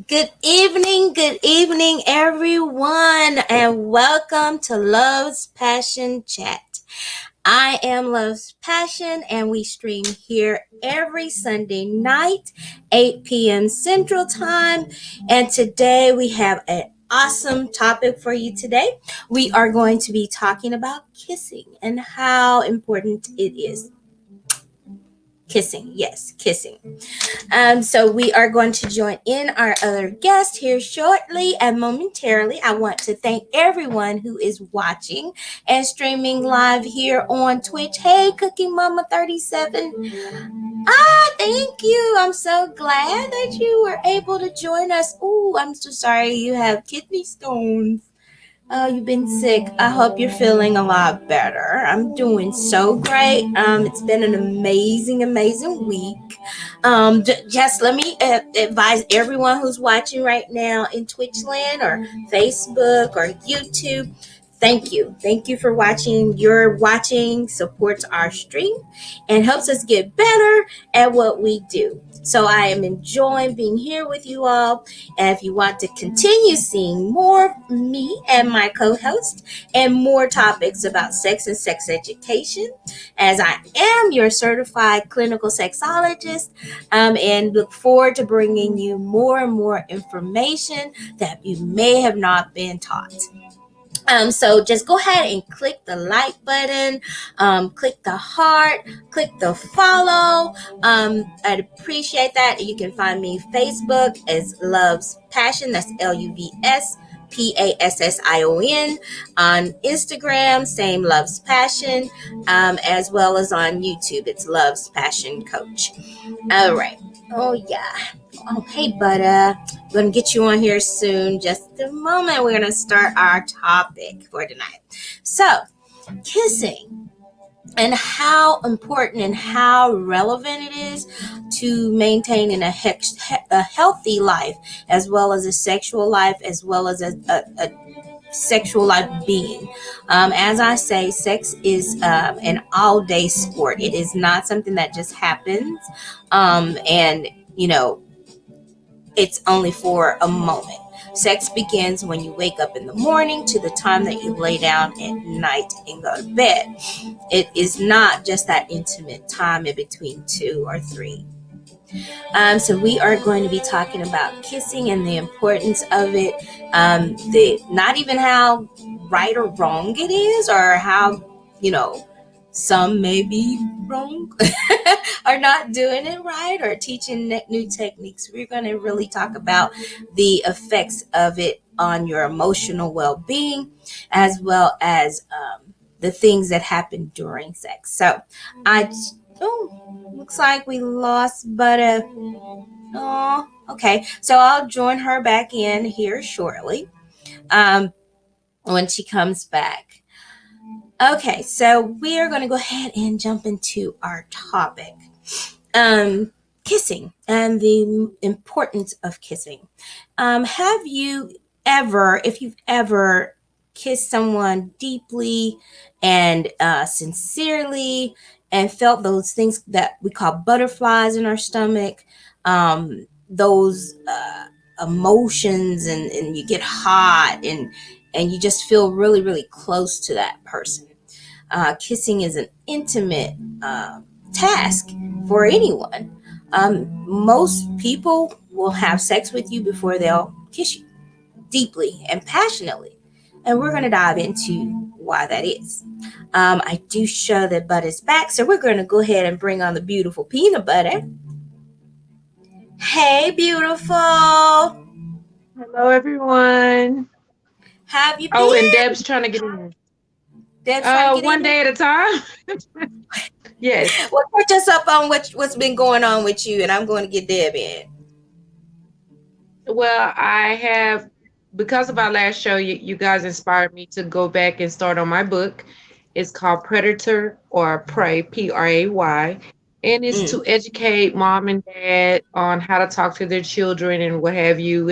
Good evening, everyone, and welcome to Love's Passion Chat. I am Love's Passion, and we stream here every Sunday night, 8 p.m. Central Time. And today we have an awesome topic for you today. We are going to be talking about kissing and how important it is. Kissing, yes, kissing. So we are going to join in our other guest here shortly and momentarily. I want to thank everyone who is watching and streaming live here on Twitch. Hey, Cookie Mama 37. Thank you. I'm so glad that you were able to join us. Ooh, I'm so sorry you have kidney stones. Oh, you've been sick. I hope you're feeling a lot better. I'm doing so great. It's been an amazing week. Just let me advise everyone who's watching right now in Twitch land or Facebook or YouTube. Thank you. Thank you for watching. Your watching supports our stream and helps us get better at what we do. So I am enjoying being here with you all. And if you want to continue seeing more of me and my co-host and more topics about sex and sex education, as I am your certified clinical sexologist, and look forward to bringing you more and more information that you may have not been taught. So just go ahead and click the like button, click the heart, click the follow. I'd appreciate that. You can find me Facebook as Love's Passion. That's LUVSPASSION. On Instagram, same Love's Passion, as well as on YouTube. It's Love's Passion Coach. All right. Oh yeah. Oh hey, Butter. We're gonna get you on here soon. Just a moment. We're gonna start our topic for tonight. So, kissing and how important and how relevant it is to maintaining a healthy life, as well as a sexual life, as well as a sexual life being. As I say, sex is an all-day sport. It is not something that just happens, and it's only for a moment. Sex begins when you wake up in the morning to the time that you lay down at night and go to bed. It is not just that intimate time in between two or three. So we are going to be talking about kissing and the importance of it. Not even how right or wrong it is, or how some may be wrong or not doing it right or teaching new techniques. We're going to really talk about the effects of it on your emotional well-being, as well as the things that happen during sex. So looks like we lost Butter. Oh, okay. So I'll join her back in here shortly when she comes back. Okay, so we are going to go ahead and jump into our topic. Kissing and the importance of kissing. Have you ever, if you've ever kissed someone deeply and sincerely and felt those things that we call butterflies in our stomach, those emotions, and you get hot and you just feel really close to that person. Kissing is an intimate task for anyone. Most people will have sex with you before they'll kiss you deeply and passionately. And we're going to dive into why that is. I do show that Butter's back, so we're going to go ahead and bring on the beautiful Peanut Butter. Hey, beautiful. Hello, everyone. Have you been? Oh, and Deb's trying to get in. Deb's trying to get one in? day at a time. Yes. Well, catch us up on what's been going on with you, and I'm going to get Deb in. Well, I have, because of our last show, you guys inspired me to go back and start on my book. It's called Predator or Prey, Pray, and it's to educate mom and dad on how to talk to their children and what have you.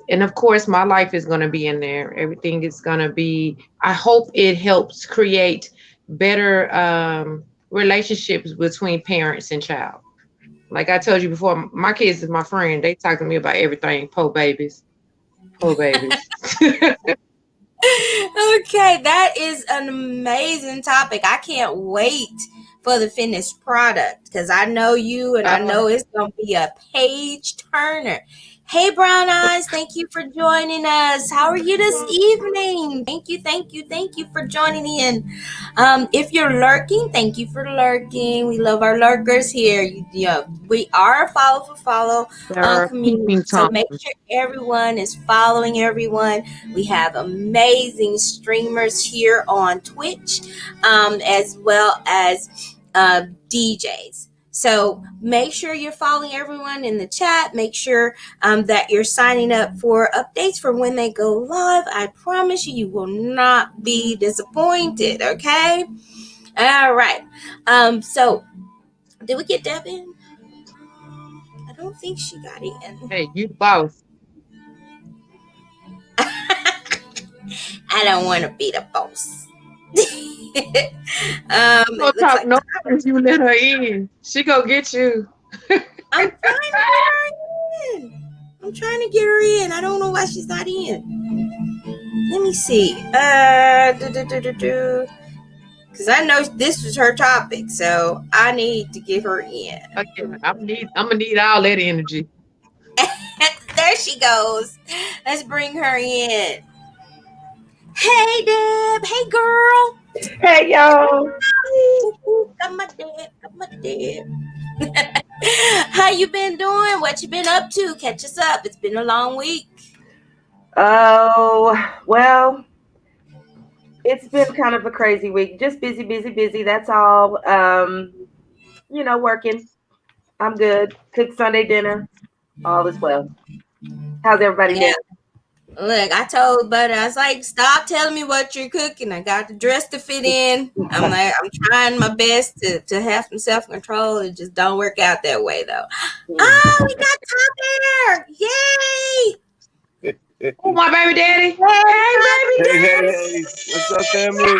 And of course, my life is going to be in there. Everything is going to be. I hope it helps create better relationships between parents and child. Like I told you before, my kids is my friend. They talk to me about everything. Po babies. Po babies. Okay, that is an amazing topic. I can't wait for the finished product because I know you and I know it's going to be a page turner. Hey, Brown Eyes, thank you for joining us. How are you this evening? Thank you for joining in. If you're lurking, thank you for lurking. We love our lurkers here. We are a follow for follow They're community, peeping so Tom. make sure everyone is following everyone. We have amazing streamers here on Twitch, as well as DJs. So make sure you're following everyone in the chat. Make sure that you're signing up for updates for when they go live. I promise you, you will not be disappointed. Okay. All right. So did we get Deb in? I don't think she got in. Hey, you the boss. I don't want to be the boss. Don't It looks talk like no if you let her in. She go get you. I'm trying to get her in. I'm trying to get her in. I don't know why she's not in. Let me see. Because I know this was her topic, so I need to get her in. Okay, I'm gonna need all that energy. There she goes. Let's bring her in. Hey, Deb. Hey, girl. Hey, y'all. Come on, Deb. Come on, Deb. How you been doing? What you been up to? Catch us up. It's been a long week. Oh, well, it's been kind of a crazy week. Just busy. That's all. Working. I'm good. Cook Sunday dinner. All is well. How's everybody doing? Look, I told Butter, I was like, stop telling me what you're cooking. I got the dress to fit in. I'm trying my best to have some self-control. It just don't work out that way, though. Oh, we got Top Air. Yay. Oh, my baby daddy. Hey, baby daddy. Hey. What's up, family?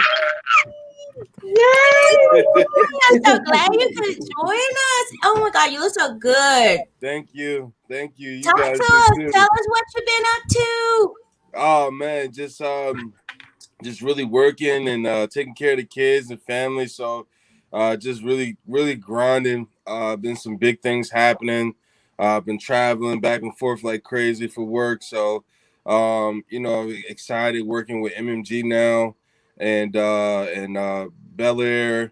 Yay. I'm so glad you could join us. Oh, my God, you look so good. Thank you. You Talk guys to us. too. Tell us what you've been up to. Oh man, just really working and taking care of the kids and family. So just really grinding. Been some big things happening. Been traveling back and forth like crazy for work. So excited working with MMG now and Bel Air.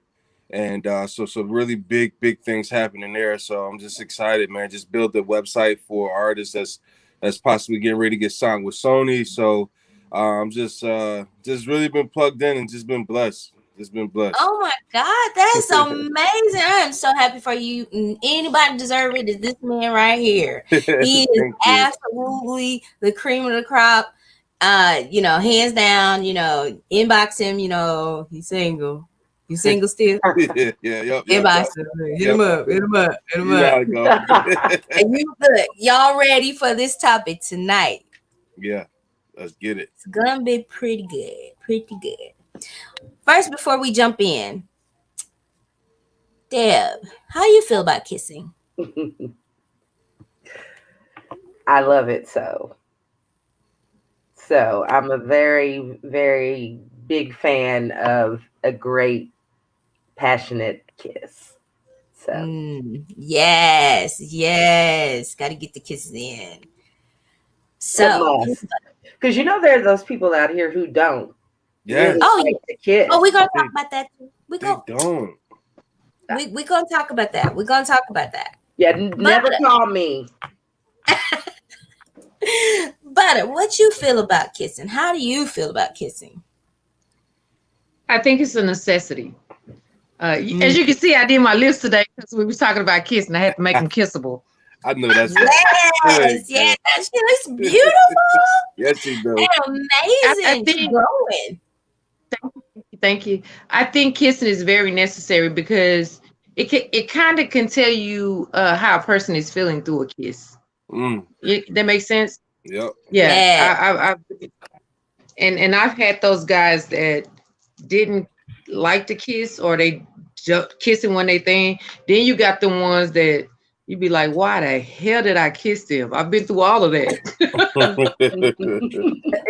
And so really big things happening there. So I'm just excited, man. Just built a website for artists that's possibly getting ready to get signed with Sony. So I'm just really been plugged in and just been blessed. Oh my God, that's amazing. I am so happy for you. Anybody deserve it is this man right here. He is absolutely the cream of the crop. Hands down, inbox him, he's single. You single still? Yep. Inbox him. Hit him up. Go. And look, y'all ready for this topic tonight? Yeah, let's get it. It's gonna be pretty good. First, before we jump in, Deb, how you feel about kissing? I love it so. So I'm a very, very big fan of a great, passionate kiss. So yes, got to get the kisses in. So, because there's those people out here who don't. Yeah. Really like the kiss. Oh, we're gonna talk about that too. They don't. We're gonna talk about that. Yeah, never call me. Butter, what you feel about kissing? How do you feel about kissing? I think it's a necessity. As you can see, I did my list today because we were talking about kissing. I had to make them kissable. I know that's yes, she looks beautiful. Yes, she does. And amazing. I think growing. Thank you. I think kissing is very necessary because it kind of can tell you how a person is feeling through a kiss. That makes sense. Yep. Yeah. And I've had those guys that didn't like to kiss or they just kissing when they think. Then you got the ones that you'd be like, why the hell did I kiss him? I've been through all of that.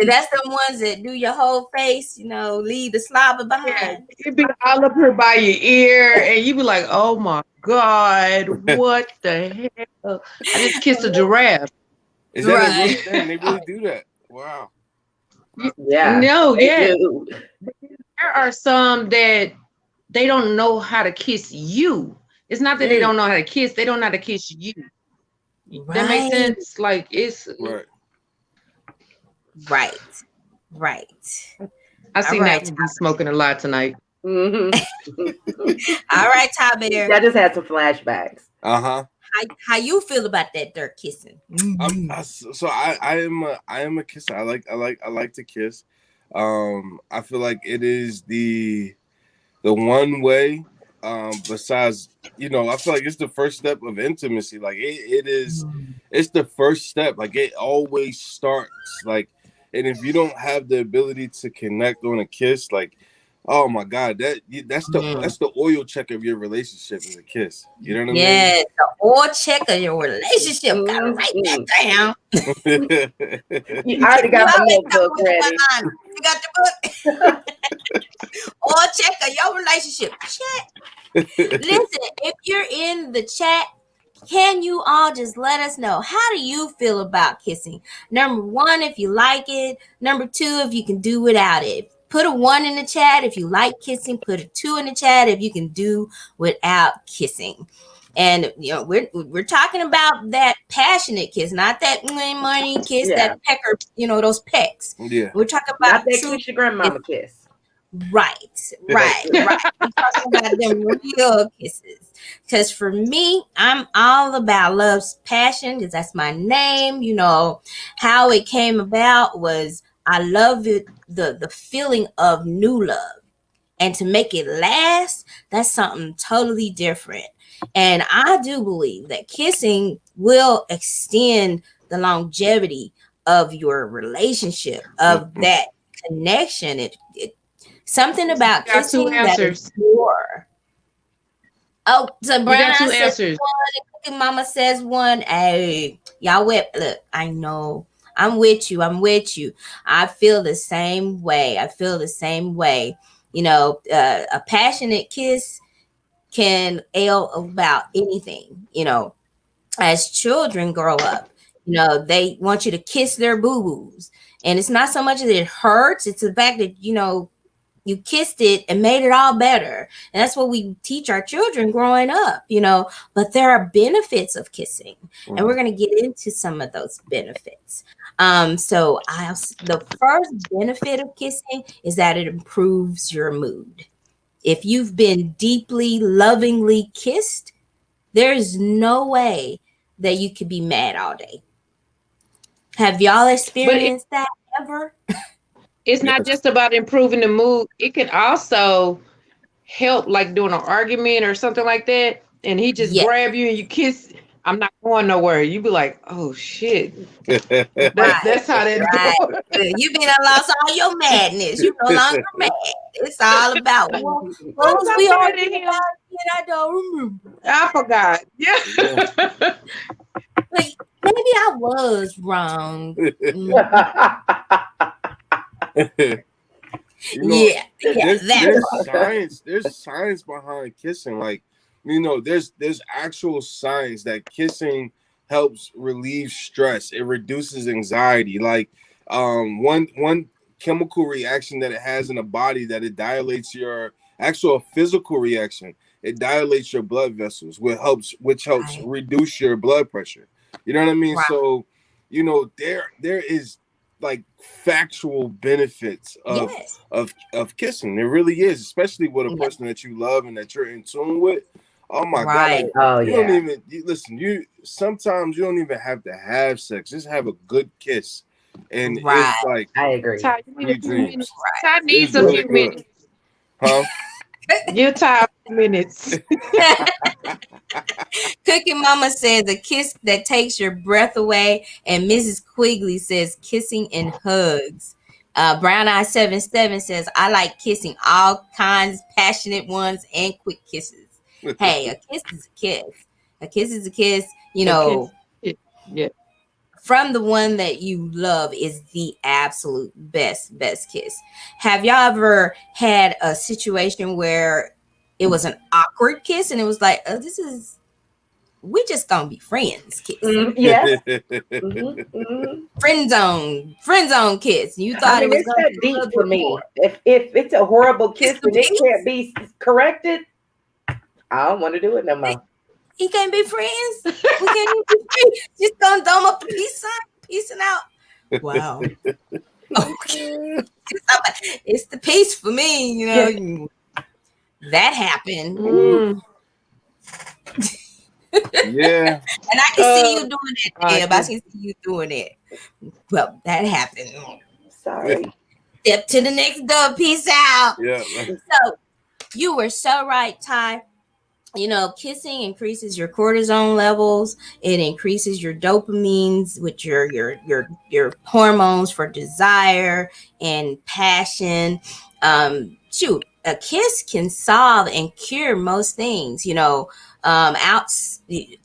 That's the ones that do your whole face, leave the slobber Yeah, behind. it'd be all up here by your ear, and you'd be like, oh my God, what the hell? I just kissed a giraffe. Is that a real Right. thing? They really do that. Wow. Yeah. No, they yeah. do. There are some that they don't know how to kiss you. It's not that they don't know how to kiss, they don't know how to kiss you. That makes Right. sense? Like, it's Right. Right. I see All right. that be smoking a lot tonight. Mhm. All right, Ty Bear. I just had some flashbacks. Uh-huh. How you feel about that dirt kissing? So I am a kisser. I like to kiss. I feel like it is the one way. Besides, I feel like it's the first step of intimacy. Like it's the first step. Like it always starts. Like, and if you don't have the ability to connect on a kiss, like, oh my God, that's the oil check of your relationship is a kiss. You know what I mean? Yeah, the oil check of your relationship. Gotta write that down. You already got the always know notebook what's ready. going on. You got the book. Oil check of your relationship. Check. Listen, if you're in the chat, can you all just let us know, how do you feel about kissing? Number one, if you like it. Number two, if you can do without it. Put a 1 in the chat if you like kissing. Put a 2 in the chat if you can do without kissing. And we're talking about that passionate kiss, not that money kiss, that pecker, those pecks. Yeah. We're talking Not about that true kiss your grandmama kiss. Right. We're talking about them real kisses. Because for me, I'm all about love's passion, because that's my name. How it came about was I love it, the feeling of new love. And to make it last, that's something totally different. And I do believe that kissing will extend the longevity of your relationship, of that connection. It something about got two kissing that is answers. pure. Oh, so You Brian got two says answers. one, and Mama says one. Hey, y'all whip. Look, I know. I'm with you. I feel the same way. A passionate kiss can ail about anything. As children grow up, they want you to kiss their boo-boos. And it's not so much that it hurts, it's the fact that, you kissed it and made it all better. And that's what we teach our children growing up, but there are benefits of kissing. And we're going to get into some of those benefits. So the first benefit of kissing is that it improves your mood. If you've been deeply, lovingly kissed, there's no way that you could be mad all day. Have y'all experienced that ever? It's not just about improving the mood. It can also help, like doing an argument or something like that. And he just grab you and you kiss. I'm not going nowhere. You be like, oh shit. That's how that goes. You been lost all your madness. You no longer mad. It's all about what was we arguing about? I don't remember. I forgot. Yeah. But maybe I was wrong. There's science behind kissing. Like, there's actual science that kissing helps relieve stress. It reduces anxiety. Like, one chemical reaction that it has in the body, that it dilates your actual physical reaction. It dilates your blood vessels, which helps reduce your blood pressure. You know what I mean? Wow. So, there is like factual benefits of kissing. There really is, especially with a person that you love and that you're in tune with. Oh my God! Like, don't even listen. Sometimes you don't even have to have sex. Just have a good kiss, and it's like, I agree. Ty, dreams. Ty needs a few minutes. Huh? You're tired of minutes. Cookie Mama says a kiss that takes your breath away, and Mrs. Quigley says kissing and hugs. Brown Eye 77 says I like kissing, all kinds, passionate ones and quick kisses. Hey, a kiss is a kiss. A kiss is a kiss. You A know, Yeah. from the one that you love is the absolute best kiss. Have y'all ever had a situation where it was an awkward kiss and it was like, oh, we just gonna be friends kiss? Yes. Mm-hmm. Friend zone kiss. You I thought it mean, was it's gonna that be a deep little for bit me. more. If it's a horrible kiss It's the and it peace. can't be corrected, I don't want to do it no more. He can't be friends. We can't be friends. Just gonna throw him up the peace sign, peacing out. Wow. Okay. It's the peace for me, you know. That happened. Mm. Yeah. And I can see you doing it, Deb. I can- can see you doing it. Well, that happened. Sorry. Step to the next door. Peace out. Yeah. So you were so right, Ty. You know, kissing increases your cortisone levels. It increases your dopamines, which your hormones for desire and passion. Shoot, a kiss can solve and cure most things. You know,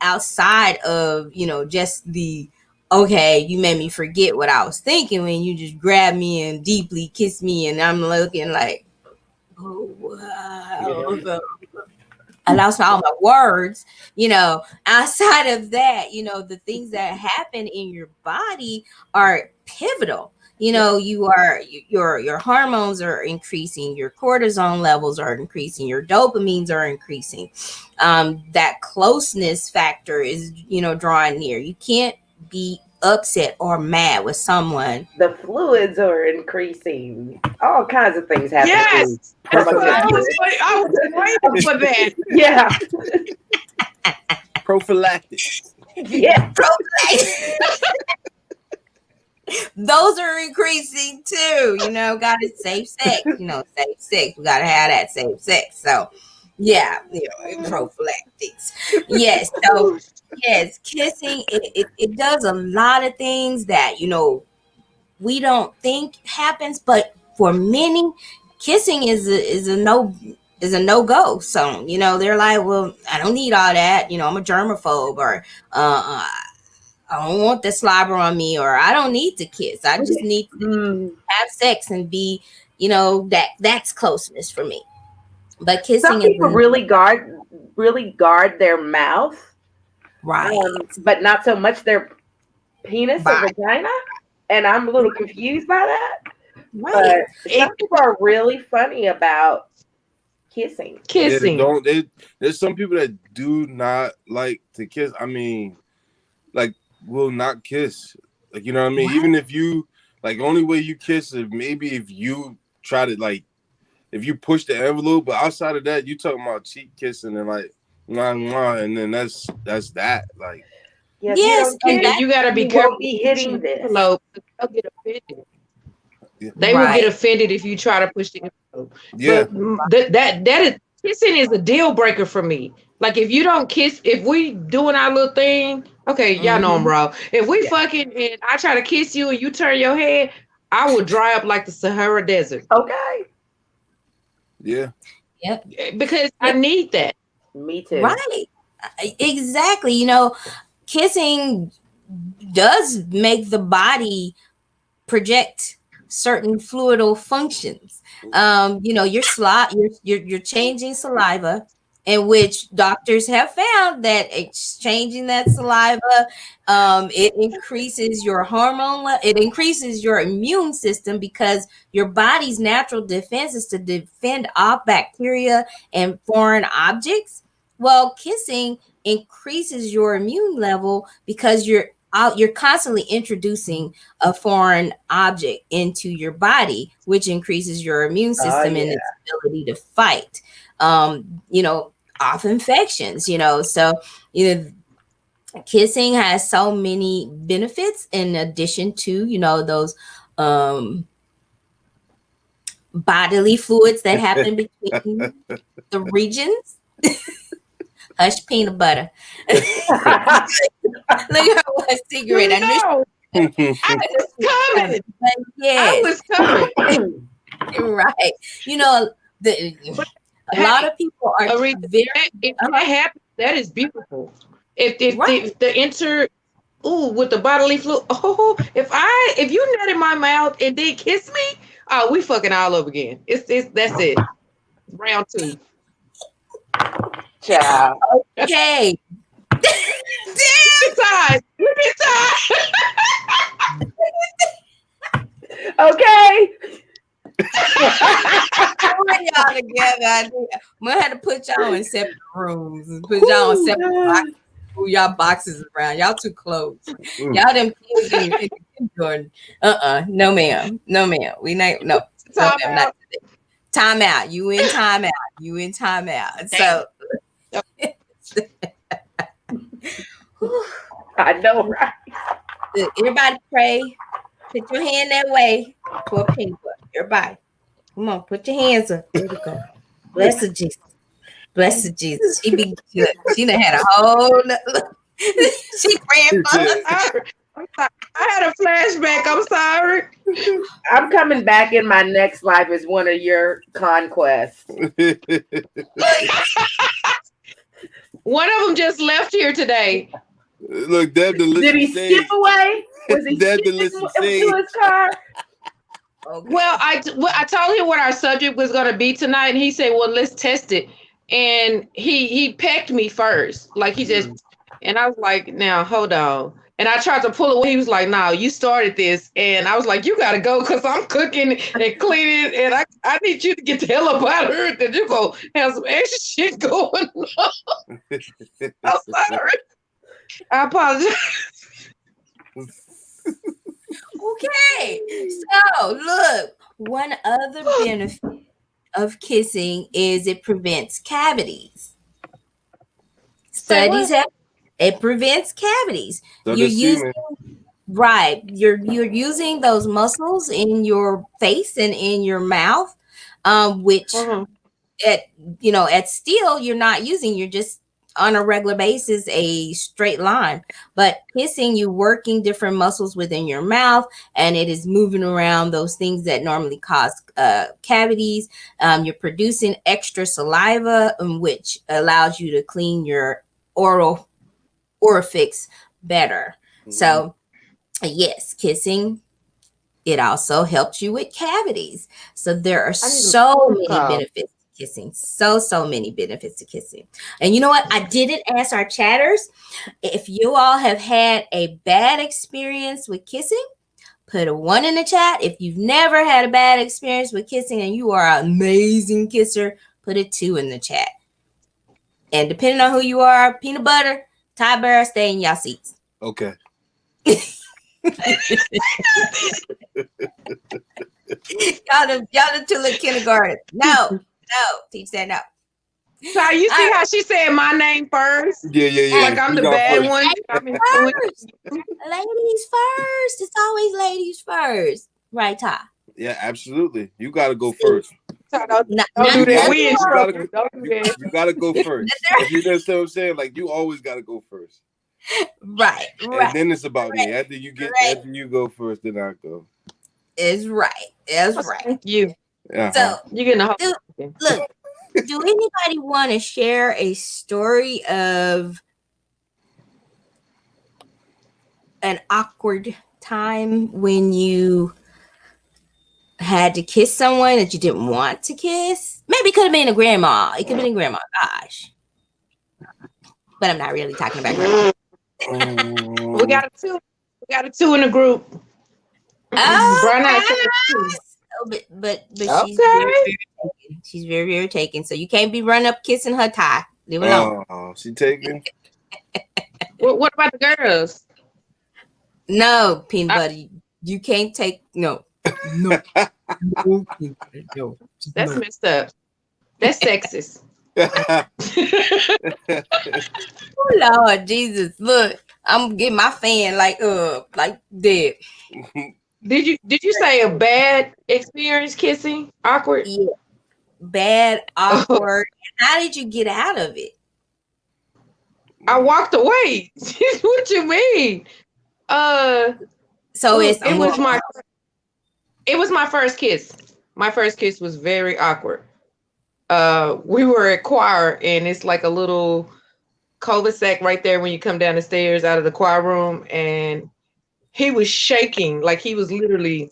outside of just the okay, you made me forget what I was thinking when you just grabbed me and deeply kissed me, and I'm looking like, oh wow. Yeah. I lost all my words, outside of that, the things that happen in your body are pivotal. Your hormones are increasing, your cortisone levels are increasing, your dopamines are increasing. That closeness factor is, drawing near. You can't be upset or mad with someone. The fluids are increasing. All kinds of things happen. Yes. From a I kiss. was waiting for that. Yeah. Prophylactic. Yeah. Those are increasing too. Gotta safe sex. Safe sex. We gotta have that safe sex. So yeah, prophylactics. Yes. So yes, kissing it does a lot of things that we don't think happens, but for many, kissing is a no go. So they're like, well, I don't need all that. I'm a germaphobe, or I don't want the slobber on me, or I don't need to kiss. I just need to have sex and be, that's closeness for me. But kissing Some people really guard their mouth, right, but not so much their penis or Right. vagina. And I'm a little confused by that. right. But some people are really funny about kissing. Kissing. There's some people that do not like to kiss. I mean, like, will not kiss. Like, you know what I mean? What? Even if you only way you kiss is maybe if you try to if you push the envelope, but outside of that, you talking about cheek kissing and mwah, mwah, and then that's that. Like, Yeah, Yes, and And you gotta be you careful. won't be hitting this. Envelope. They'll get offended. Yeah. They will Right. get offended if you try to push the envelope. yeah, But that is kissing is a deal breaker for me. Like if you don't kiss, if we doing our little thing, okay, y'all know I'm wrong. If we fucking and I try to kiss you and you turn your head, I will dry up like the Sahara Desert Okay. yeah. because I need that. Me too. Right. Exactly. Kissing does make the body project certain fluidal functions. You're changing saliva, in which doctors have found that exchanging that saliva, it increases your it increases your immune system, because your body's natural defense is to defend off bacteria and foreign objects. Well, kissing increases your immune level because you're constantly introducing a foreign object into your body, which increases your immune system and its ability to fight, off infections, So, kissing has so many benefits in addition to, those bodily fluids that happen between the regions. Hush, peanut butter. Look at one cigarette. I knew I was coming. yeah, I was coming. right. A lot of people are Aretha, very if that happens, that is beautiful. If Right. the enter with the bodily fluid. Oh, if you nut in my mouth and then kiss me, oh, we fucking all up again. It's that's it. Round 2. Child. Okay. Inside. Okay. Put y'all together. We'll have to put y'all in separate rooms and put y'all in separate boxes. Move y'all boxes around. Y'all too close. Y'all them kids in Jordan. No ma'am. No ma'am. We not no. No, ma'am, not today. Time out. You in time out. You in time out. So I know, right? everybody pray. Put your hand that way to a pink one. Everybody. Come on, put your hands up. There we go. Blessed Jesus. Blessed Jesus. She be good. She done had a whole she praying for us. I had a flashback. I'm sorry. I'm coming back in my next life as one of your conquests. One of them just left here today. Look, Deb, the Did he skip away? Was he Deb, the skipping listen to his car? Okay. Well, I told him what our subject was going to be tonight, and he said, "Well, let's test it." And he pecked me first, like he just, and I was like, "Now hold on." And I tried to pull away. He was like, "No, you started this," and I was like, "You got to go because I'm cooking and cleaning, and I need you to get the hell up out of here that you go have some extra shit going on." I'm sorry. I apologize. Okay. So look, one other benefit of kissing is it prevents cavities. Studies have it prevents cavities. So You're does using semen. right. You're using those muscles in your face and in your mouth, which at still you're not using. You're just on a regular basis a straight line. But kissing, you working different muscles within your mouth, and it is moving around those things that normally cause cavities. You're producing extra saliva, which allows you to clean your oral orifice better. So yes, kissing, it also helps you with cavities. So there are so many benefits to kissing. So many benefits to kissing. And you know what? I didn't ask our chatters if you all have had a bad experience with kissing. Put a 1 in the chat. If you've never had a bad experience with kissing and you are an amazing kisser, put a 2 in the chat. And depending on who you are, peanut butter, Ty Bear, stay in y'all seats. Okay. y'all the two little kindergarten. No, teach that no. So you see how she said my name first? Yeah. Like I'm the bad one. First. Ladies first. It's always ladies first. Right, Ty? Yeah, absolutely. You got to go first. Don't do that. We instructors. Don't do that. You got to go first. If you understand what I'm saying, like you always got to go first. Right. And then it's about me. After you go first, then I go. It's right. That's right. Thank you. So you're gonna look. Do anybody want to share a story of an awkward time when you had to kiss someone that you didn't want to kiss? Maybe it could have been a grandma. It could have been a grandma. Gosh. But I'm not really talking about grandma. We got a 2. We got a 2 in the group. Oh, but okay. She's very taken. So you can't be running up kissing her Ty. Leave it alone. Oh, she taken. What about the girls? No, peanut butter. You can't take no. That's messed up. That's sexist. Oh Lord Jesus. Look, I'm getting my fan like dead. Did you say a bad experience kissing? Awkward? Yeah. Bad, awkward. How did you get out of it? I walked away. What you mean? So it was my first kiss. My first kiss was very awkward. We were at choir, and it's like a little cul-de-sac right there when you come down the stairs out of the choir room, and he was shaking like he was literally.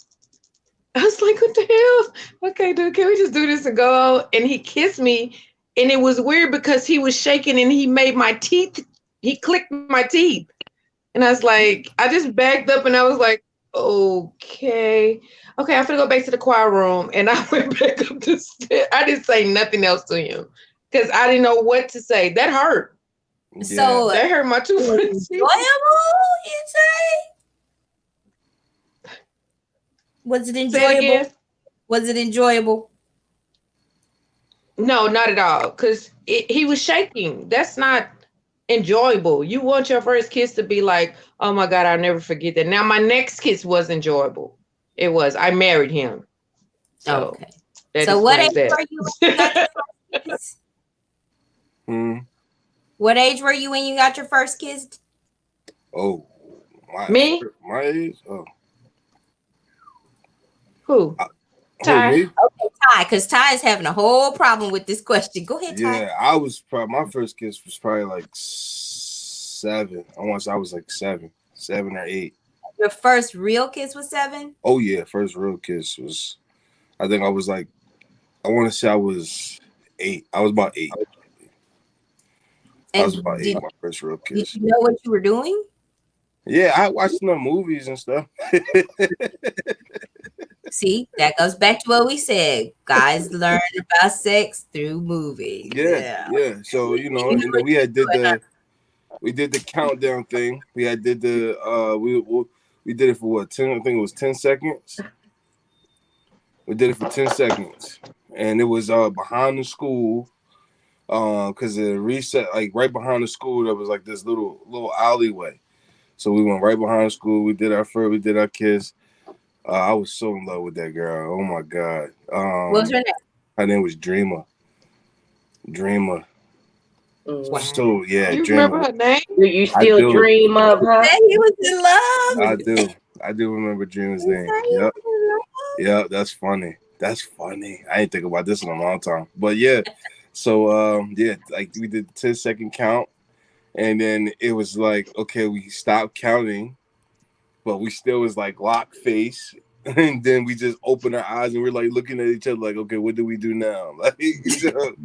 I was like, "What the hell? Okay, dude, can we just do this and go?" And he kissed me, and it was weird because he was shaking and he made my teeth. He clicked my teeth, and I was like, I just backed up and I was like, okay, I'm gonna go back to the choir room, and I went back up the stairs. I didn't say nothing else to him because I didn't know what to say. That hurt. So That hurt my tooth. enjoyable, you say? Was it Say it enjoyable? again? Was it enjoyable? No, not at all. Because he was shaking. That's not enjoyable. You want your first kiss to be like, oh my God, I'll never forget that. Now, my next kiss was enjoyable. It was. I married him. So, Okay. So what age that. were you when you got your first kiss? What age were you when you got your first kiss? Oh, Me? My age? Oh. Who? Ty. Me? Okay, Ty, because Ty is having a whole problem with this question. Go ahead, Ty. Yeah, I was probably, my first kiss was probably like 7. I want to say I was like 7 or 8. Your first real kiss was 7? Oh yeah, first real kiss was, I think I was like, I want to say I was 8. I was about 8. And I was about 8, my first real kiss. Did you know what you were doing? Yeah, I watched some movies and stuff. See, that goes back to what we said. Guys learn about sex through movies. Yeah. So, and then we did the countdown thing. We did the we did it for what, 10, I think it was 10 seconds. We did it for 10 seconds. And it was behind the school. Because the reset, like right behind the school, there was like this little alleyway. So we went right behind the school. We did our kiss. I was so in love with that girl. Oh my God. What was her name? Her name was Dreamer. Dreamer. Wow. So yeah, You Dreamer. remember her name? Do you still dream of her? He was in love. I do remember Dreamer's name. Yep. That's funny. I didn't think about this in a long time. But yeah. So like we did the 10-second count. And then it was like, okay, we stopped counting, but we still was like lock face. And then we just opened our eyes and we're like looking at each other like, okay, what do we do now? Like, The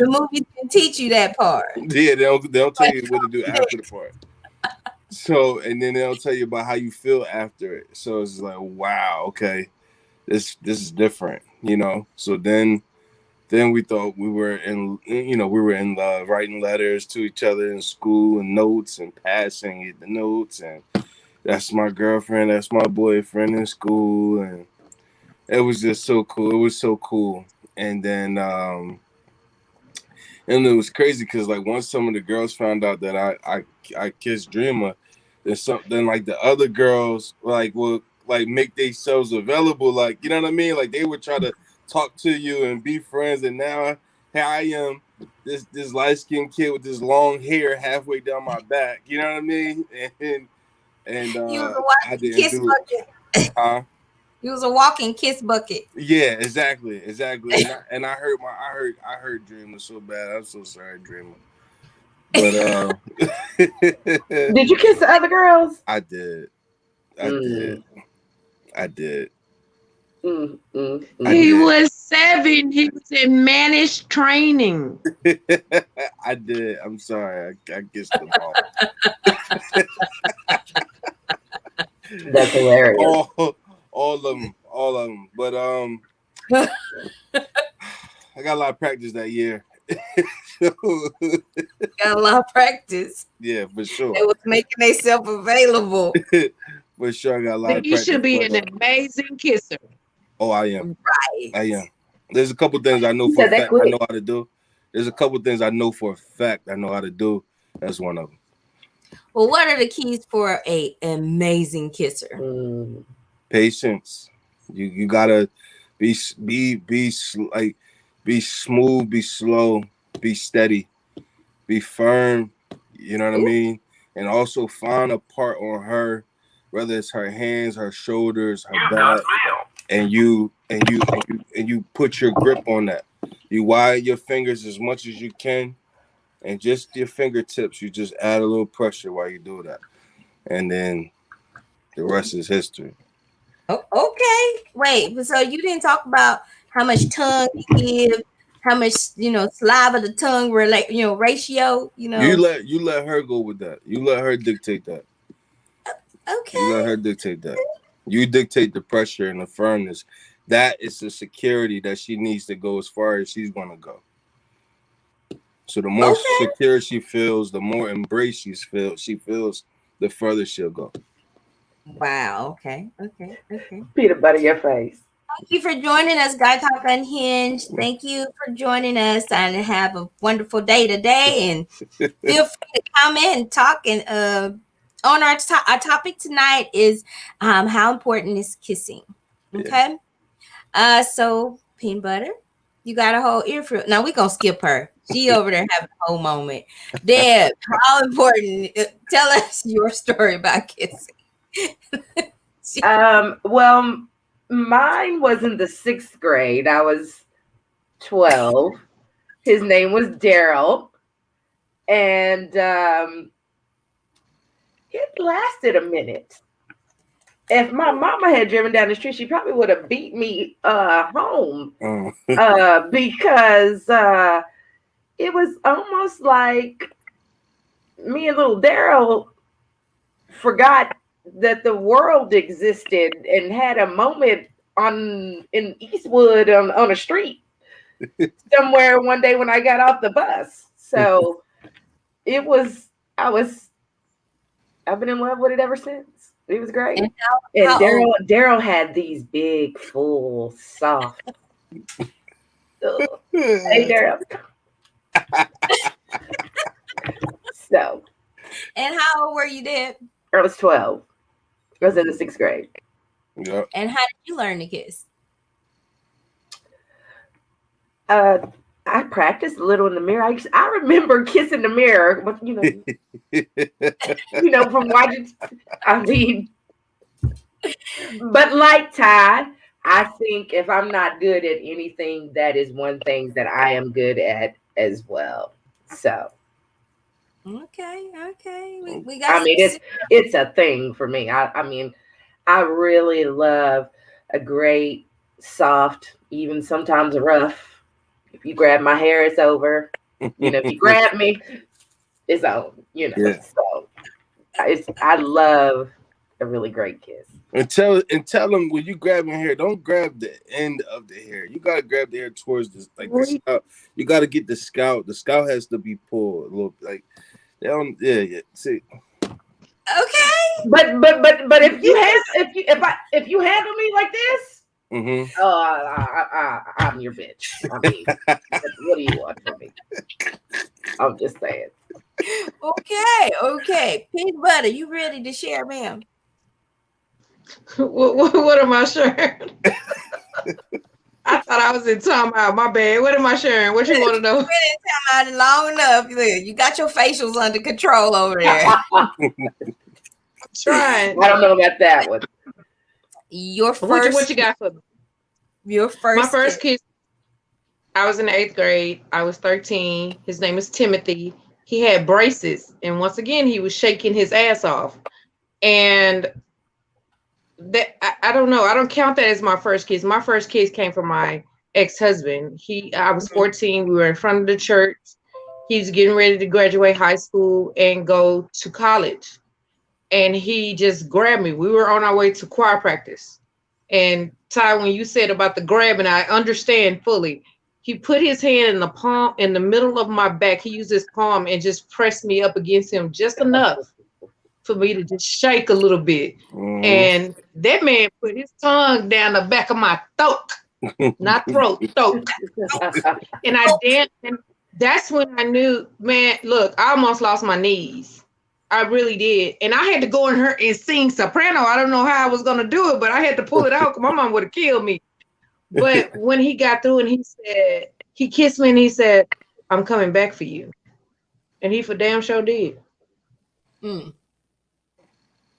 movie didn't teach you that part. Yeah, they don't tell you what to do after the part. So, and then they'll tell you about how you feel after it. So it's like, wow, okay, this is different, So then we thought we were in love, writing letters to each other in school and notes and passing the notes, and that's my girlfriend, that's my boyfriend in school, and it was just so cool. It was so cool. And then and it was crazy because like once some of the girls found out that I kissed Dreamer, then like the other girls like will like make themselves available, like, you know what I mean? Like they would try to talk to you and be friends, and now here I am, this light-skinned kid with this long hair halfway down my back, you know what I mean? And you was a walking kiss bucket. You was a walking kiss bucket. Yeah, exactly. And I heard Dreamer so bad. I'm so sorry, Dreamer. But did you kiss the other girls? I did. He was 7. He was in managed training. I did. I'm sorry. I kissed them all. That's hilarious. All of them. But I got a lot of practice that year. Got a lot of practice. Yeah, for sure. They was making themselves available. For sure, I got a lot of practice. You should be an amazing kisser. Oh, I am. Right. I am. There's a couple things I know for a fact I know how to do. There's a couple things I know for a fact I know how to do. That's one of them. Well, what are the keys for an amazing kisser? Patience. You gotta be smooth, be slow, be steady, be firm. You know what I mean? And also find a part on her, whether it's her hands, her shoulders, her back, and you put your grip on that. You widen your fingers as much as you can, and just your fingertips, you just add a little pressure while you do that, and then the rest is history. Oh, okay. Wait, so you didn't talk about how much tongue you give, how much saliva to tongue ratio. You let her go with that. You let her dictate that. You let Okay. her dictate that. You dictate the pressure and the firmness. That is the security that she needs to go as far as she's gonna go. So the more Okay. secure she feels, the more embrace she feels, the further she'll go. Wow. Okay. Peanut butter your face. Thank you for joining us, Guy Talk Unhinged. Thank you for joining us, and have a wonderful day today. And feel free to comment and talk. And on our topic tonight is how important is kissing. Okay. So peanut butter, you got a whole earful. Now we gonna skip her. She over there having a whole moment. Deb, how important? Tell us your story about kissing. Well, mine was in the 6th grade. I was 12. His name was Daryl. And it lasted a minute. If my mama had driven down the street, she probably would have beat me home because it was almost like me and little Daryl forgot that the world existed and had a moment in Eastwood on a street somewhere one day when I got off the bus. So it was I've been in love with it ever since. It was great. And Daryl had these big, full, soft. Hey, Daryl. So. And how old were you then? I was 12. I was in the 6th grade. Yep. And how did you learn to kiss? I practiced a little in the mirror. I remember kissing the mirror, but from watching. I mean, but like Ty, I think if I'm not good at anything, that is one thing that I am good at as well. So. Okay. We got. I mean, it's a thing for me. I mean, I really love a great, soft, even sometimes rough. If you grab my hair, it's over. If you grab me, it's on. Yeah. So I love a really great kiss. And tell them when you grab your hair, don't grab the end of the hair. You gotta grab the hair towards the scalp. You gotta get the scalp. The scalp has to be pulled a little like. They don't. Yeah. See. Okay. But if you handle me like this, I'm your bitch. I mean, what do you want from me? I'm just saying. Okay. Peanut butter, you ready to share, ma'am? What am I sharing? I thought I was in timeout. My bad. What am I sharing? What you want to know? You've been in timeout long enough. You got your facials under control over there. I'm trying. I don't know about that one. Your first. What you got for me? Your first. My first kiss. I was in the 8th grade. I was 13. His name is Timothy. He had braces, and once again, he was shaking his ass off. And that I don't know. I don't count that as my first kiss. My first kiss came from my ex-husband. I was 14. We were in front of the church. He was getting ready to graduate high school and go to college. And he just grabbed me. We were on our way to choir practice. And Ty, when you said about the grabbing, I understand fully. He put his hand in the middle of my back. He used his palm and just pressed me up against him just enough for me to just shake a little bit. Mm-hmm. And that man put his tongue down the back of my throat, not throat. And I danced. And that's when I knew, man, look, I almost lost my knees. I really did. And I had to go in her and sing soprano. I don't know how I was going to do it, but I had to pull it out because my mom would have killed me. But when he got through and he kissed me and he said, I'm coming back for you. And he for damn sure did.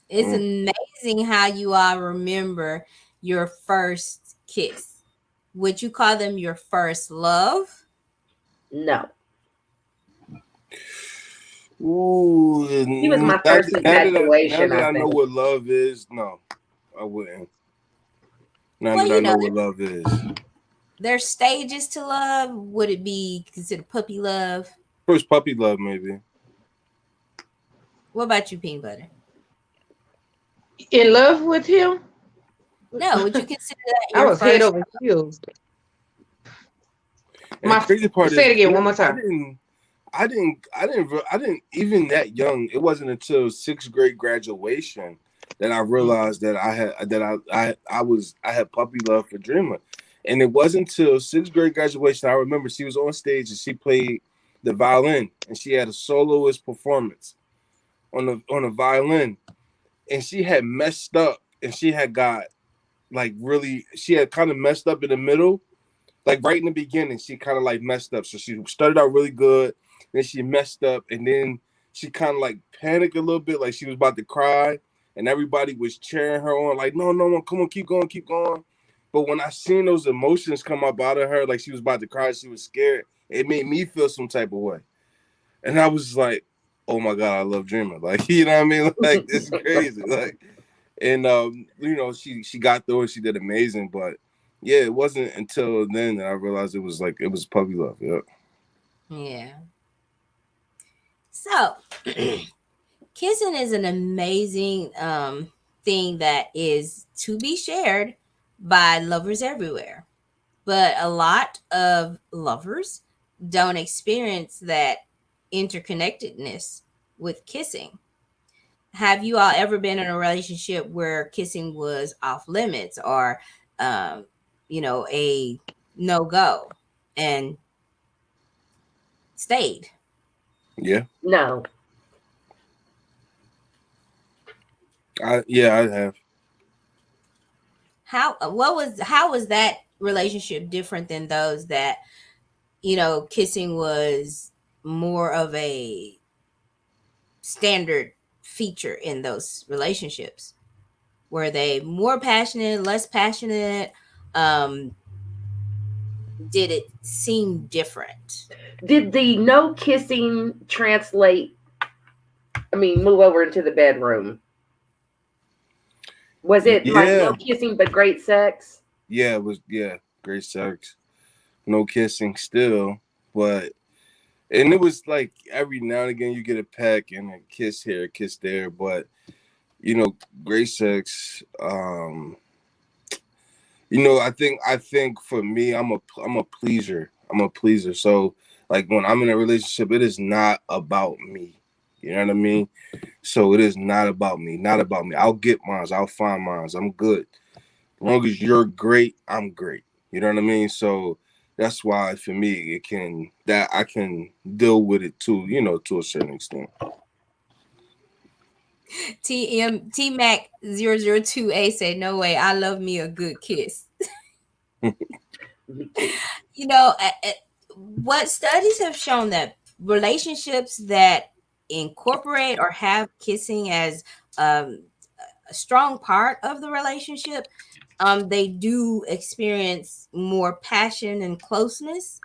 It's amazing how you all remember your first kiss. Would you call them your first love? No. Ooh, He was my first infatuation, now that I I know think. what love is, no, I wouldn't. Now Well, that I know what love is. there's stages to love. Would it be considered puppy love? First puppy love, maybe. What about you, Peanut Butter? In love with him? No, would you consider that I your was head first? over heels. And the crazy part Say is, it again one more time. I didn't even that young. It wasn't until 6th grade graduation that I realized that I had puppy love for Dreamer, and it wasn't until 6th grade graduation. I remember she was on stage and she played the violin, and she had a soloist performance on the violin, and she had messed up, and she had got she had kind of messed up in the middle. Like right in the beginning, she kind of like messed up. So she started out really good, then she messed up, and then she kind of like panicked a little bit, like she was about to cry, and everybody was cheering her on, like, no, come on, keep going, keep going. But when I seen those emotions come up out of her, like she was about to cry, she was scared, it made me feel some type of way. And I was like, oh my God, I love Dreamer. Like, you know what I mean? Like, it's crazy. Like, and she got through it, she did amazing, but yeah, it wasn't until then that I realized it was puppy love. Yeah. So, kissing is an amazing thing that is to be shared by lovers everywhere. But a lot of lovers don't experience that interconnectedness with kissing. Have you all ever been in a relationship where kissing was off limits or, um, a no go and stayed? Yeah. No. I have. How was that relationship different than those that kissing was more of a standard feature in those relationships? Were they more passionate, less passionate? um did it seem different? Did the no kissing translate? Move over into the bedroom. Was it like no kissing but great sex? Yeah, it was. Yeah, great sex, no kissing still, and it was like every now and again you get a peck and a kiss here, a kiss there, but great sex. I think for me, I'm a pleaser. I'm a pleaser. So like when I'm in a relationship, it is not about me. You know what I mean? So it is not about me. Not about me. I'll get mine. I'll find mine. I'm good. As long as you're great, I'm great. You know what I mean? So that's why for me I can deal with it too, to a certain extent. T Mac 002A said, "No way, I love me a good kiss." What studies have shown that relationships that incorporate or have kissing as a strong part of the relationship, they do experience more passion and closeness.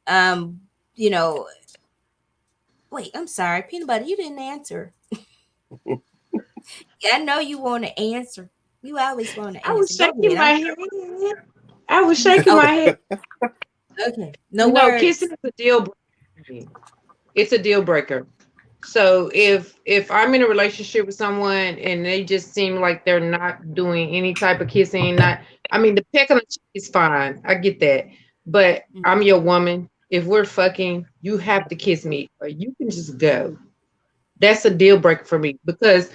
Um, you know, wait, I'm sorry, Peanut Butter, you didn't answer. I know you want to answer. You always want to answer. I was shaking my head. I was shaking my head. Okay. No, kissing is a deal breaker. It's a deal breaker. So if I'm in a relationship with someone and they just seem like they're not doing any type of kissing, the peck on the cheek is fine. I get that. But I'm your woman. If we're fucking, you have to kiss me or you can just go. That's a deal breaker for me because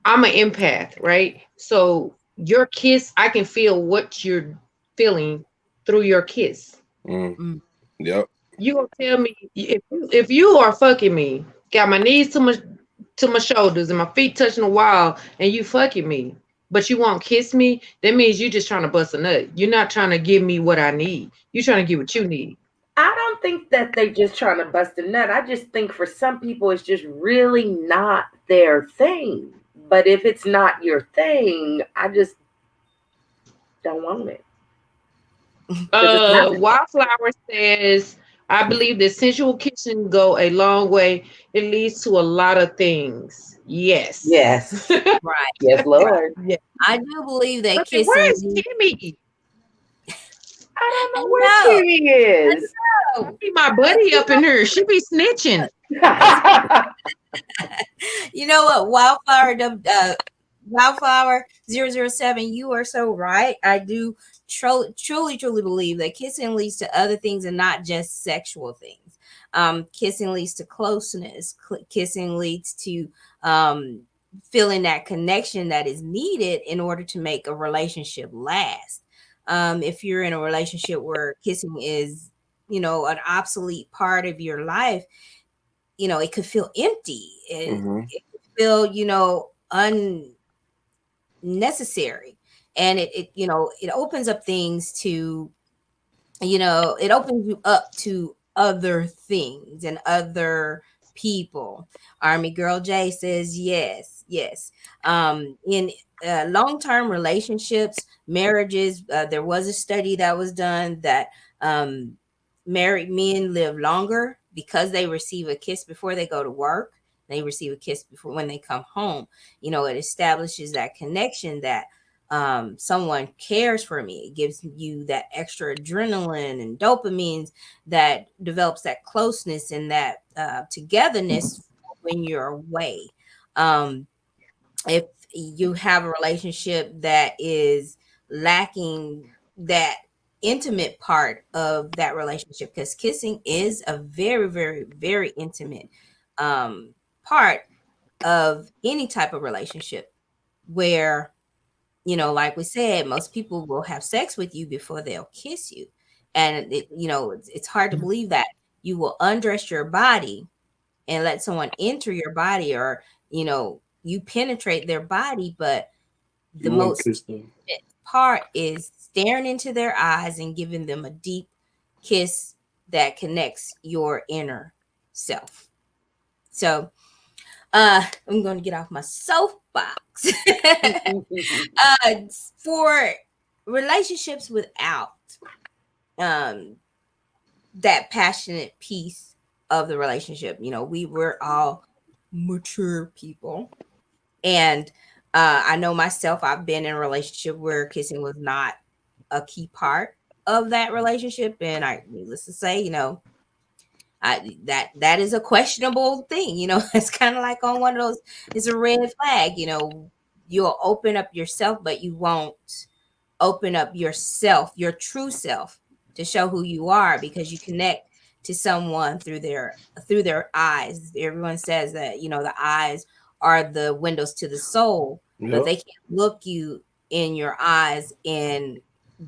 I'm an empath, right? So your kiss, I can feel what you're feeling through your kiss. Yep. You gonna tell me if you are fucking me, got my knees to my shoulders and my feet touching the wall, and you fucking me, but you won't kiss me, that means you just trying to bust a nut. You're not trying to give me what I need. You're trying to get what you need. I don't think that they just trying to bust a nut. I just think for some people it's just really not their thing. But if it's not your thing, I just don't want it. Wildflower says, I believe that sensual kissing go a long way. It leads to a lot of things. Yes. Yes. Right, Yes, right. Lord. Yeah. I do believe that Okay, where kissing. is Kimmy? I don't I know where know. Kimmy I is. know. Be my But buddy up in here. She be snitching. you know what, Wildflower 007, you are so right. I do truly believe that kissing leads to other things and not just sexual things. Kissing leads to closeness. Kissing leads to feeling that connection that is needed in order to make a relationship last. If you're in a relationship where kissing is, an obsolete part of your life, it could feel empty. Mm-hmm. It could feel, unnecessary. And it opens up things to, it opens you up to other things and other people. Army Girl J says yes, yes. In long-term relationships, marriages, there was a study that was done that um, married men live longer because they receive a kiss before they go to work. They receive a kiss before when they come home. It establishes that connection that someone cares for me. It gives you that extra adrenaline and dopamines that develops that closeness and that togetherness when you're away. Um, if you have a relationship that is lacking that intimate part of that relationship, because kissing is a very, very, very intimate part of any type of relationship where, like we said, most people will have sex with you before they'll kiss you. And it's hard to believe that you will undress your body and let someone enter your body, or, you penetrate their body. But the You won't most kiss them. part is staring into their eyes and giving them a deep kiss that connects your inner self. So, I'm going to get off my soapbox. uh, for relationships without um, that passionate piece of the relationship, we were all mature people. And I know myself, I've been in a relationship where kissing was not a key part of that relationship. And needless to say, that is a questionable thing. It's kind of like on one of those, it's a red flag. You'll open up yourself, but you won't open up yourself, your true self, to show who you are, because you connect to someone through their eyes. Everyone says that, the eyes are the windows to the soul, but Yep. they can't look you in your eyes and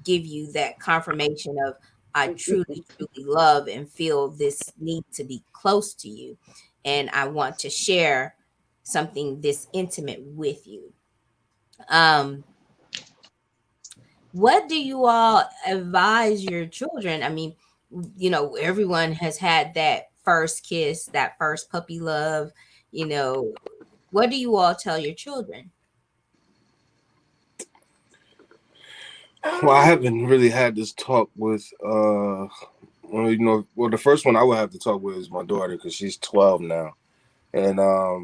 give you that confirmation of, I truly love and feel this need to be close to you, and I want to share something this intimate with you. um what do you all advise your children? I mean, everyone has had that first kiss, that first puppy love. What do you all tell your children? Well, I haven't really had this talk with well, the first one I would have to talk with is my daughter because she's 12 now, and I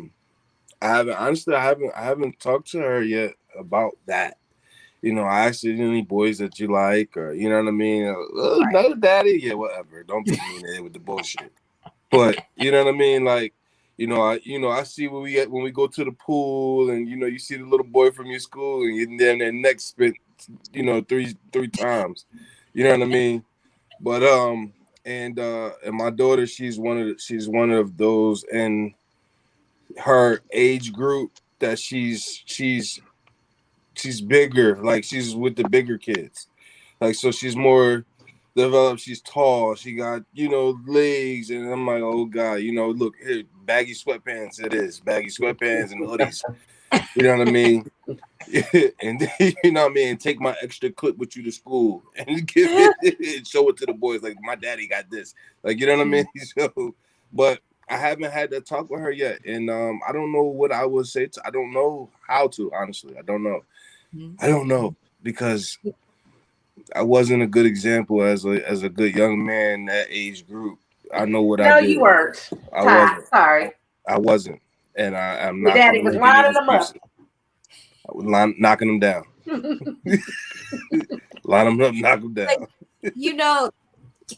haven't talked to her yet about that. I asked her any boys that you like, or you know what I mean. Oh, Right. no, daddy, yeah, whatever. Don't put me in there with the bullshit. But you know what I mean, like. I see when we go to the pool, and you see the little boy from your school, and you're there, their neck spit, three times. You know what I mean? But and my daughter, she's one of those in her age group that she's bigger, like she's with the bigger kids. Like, so she's more developed, she's tall, she got, legs, and I'm like, oh God, look, here, baggy sweatpants, it is. Baggy sweatpants and hoodies. You know what I mean? And then, you know what I mean, take my extra clip with you to school and give it and show it to the boys, like my daddy got this. Like, you know what I mean? So, but I haven't had that talk with her yet. And I don't know what I would say I don't know how to, honestly. I don't know. Mhm. I don't know because I wasn't a good example as a good young man in that age group. I know what No, I did. you weren't. I Ty, wasn't. sorry. I wasn't, and I'm Your not daddy going was to make any lining them up. excuses. I was knocking them down. Line them up, knock them down. You know,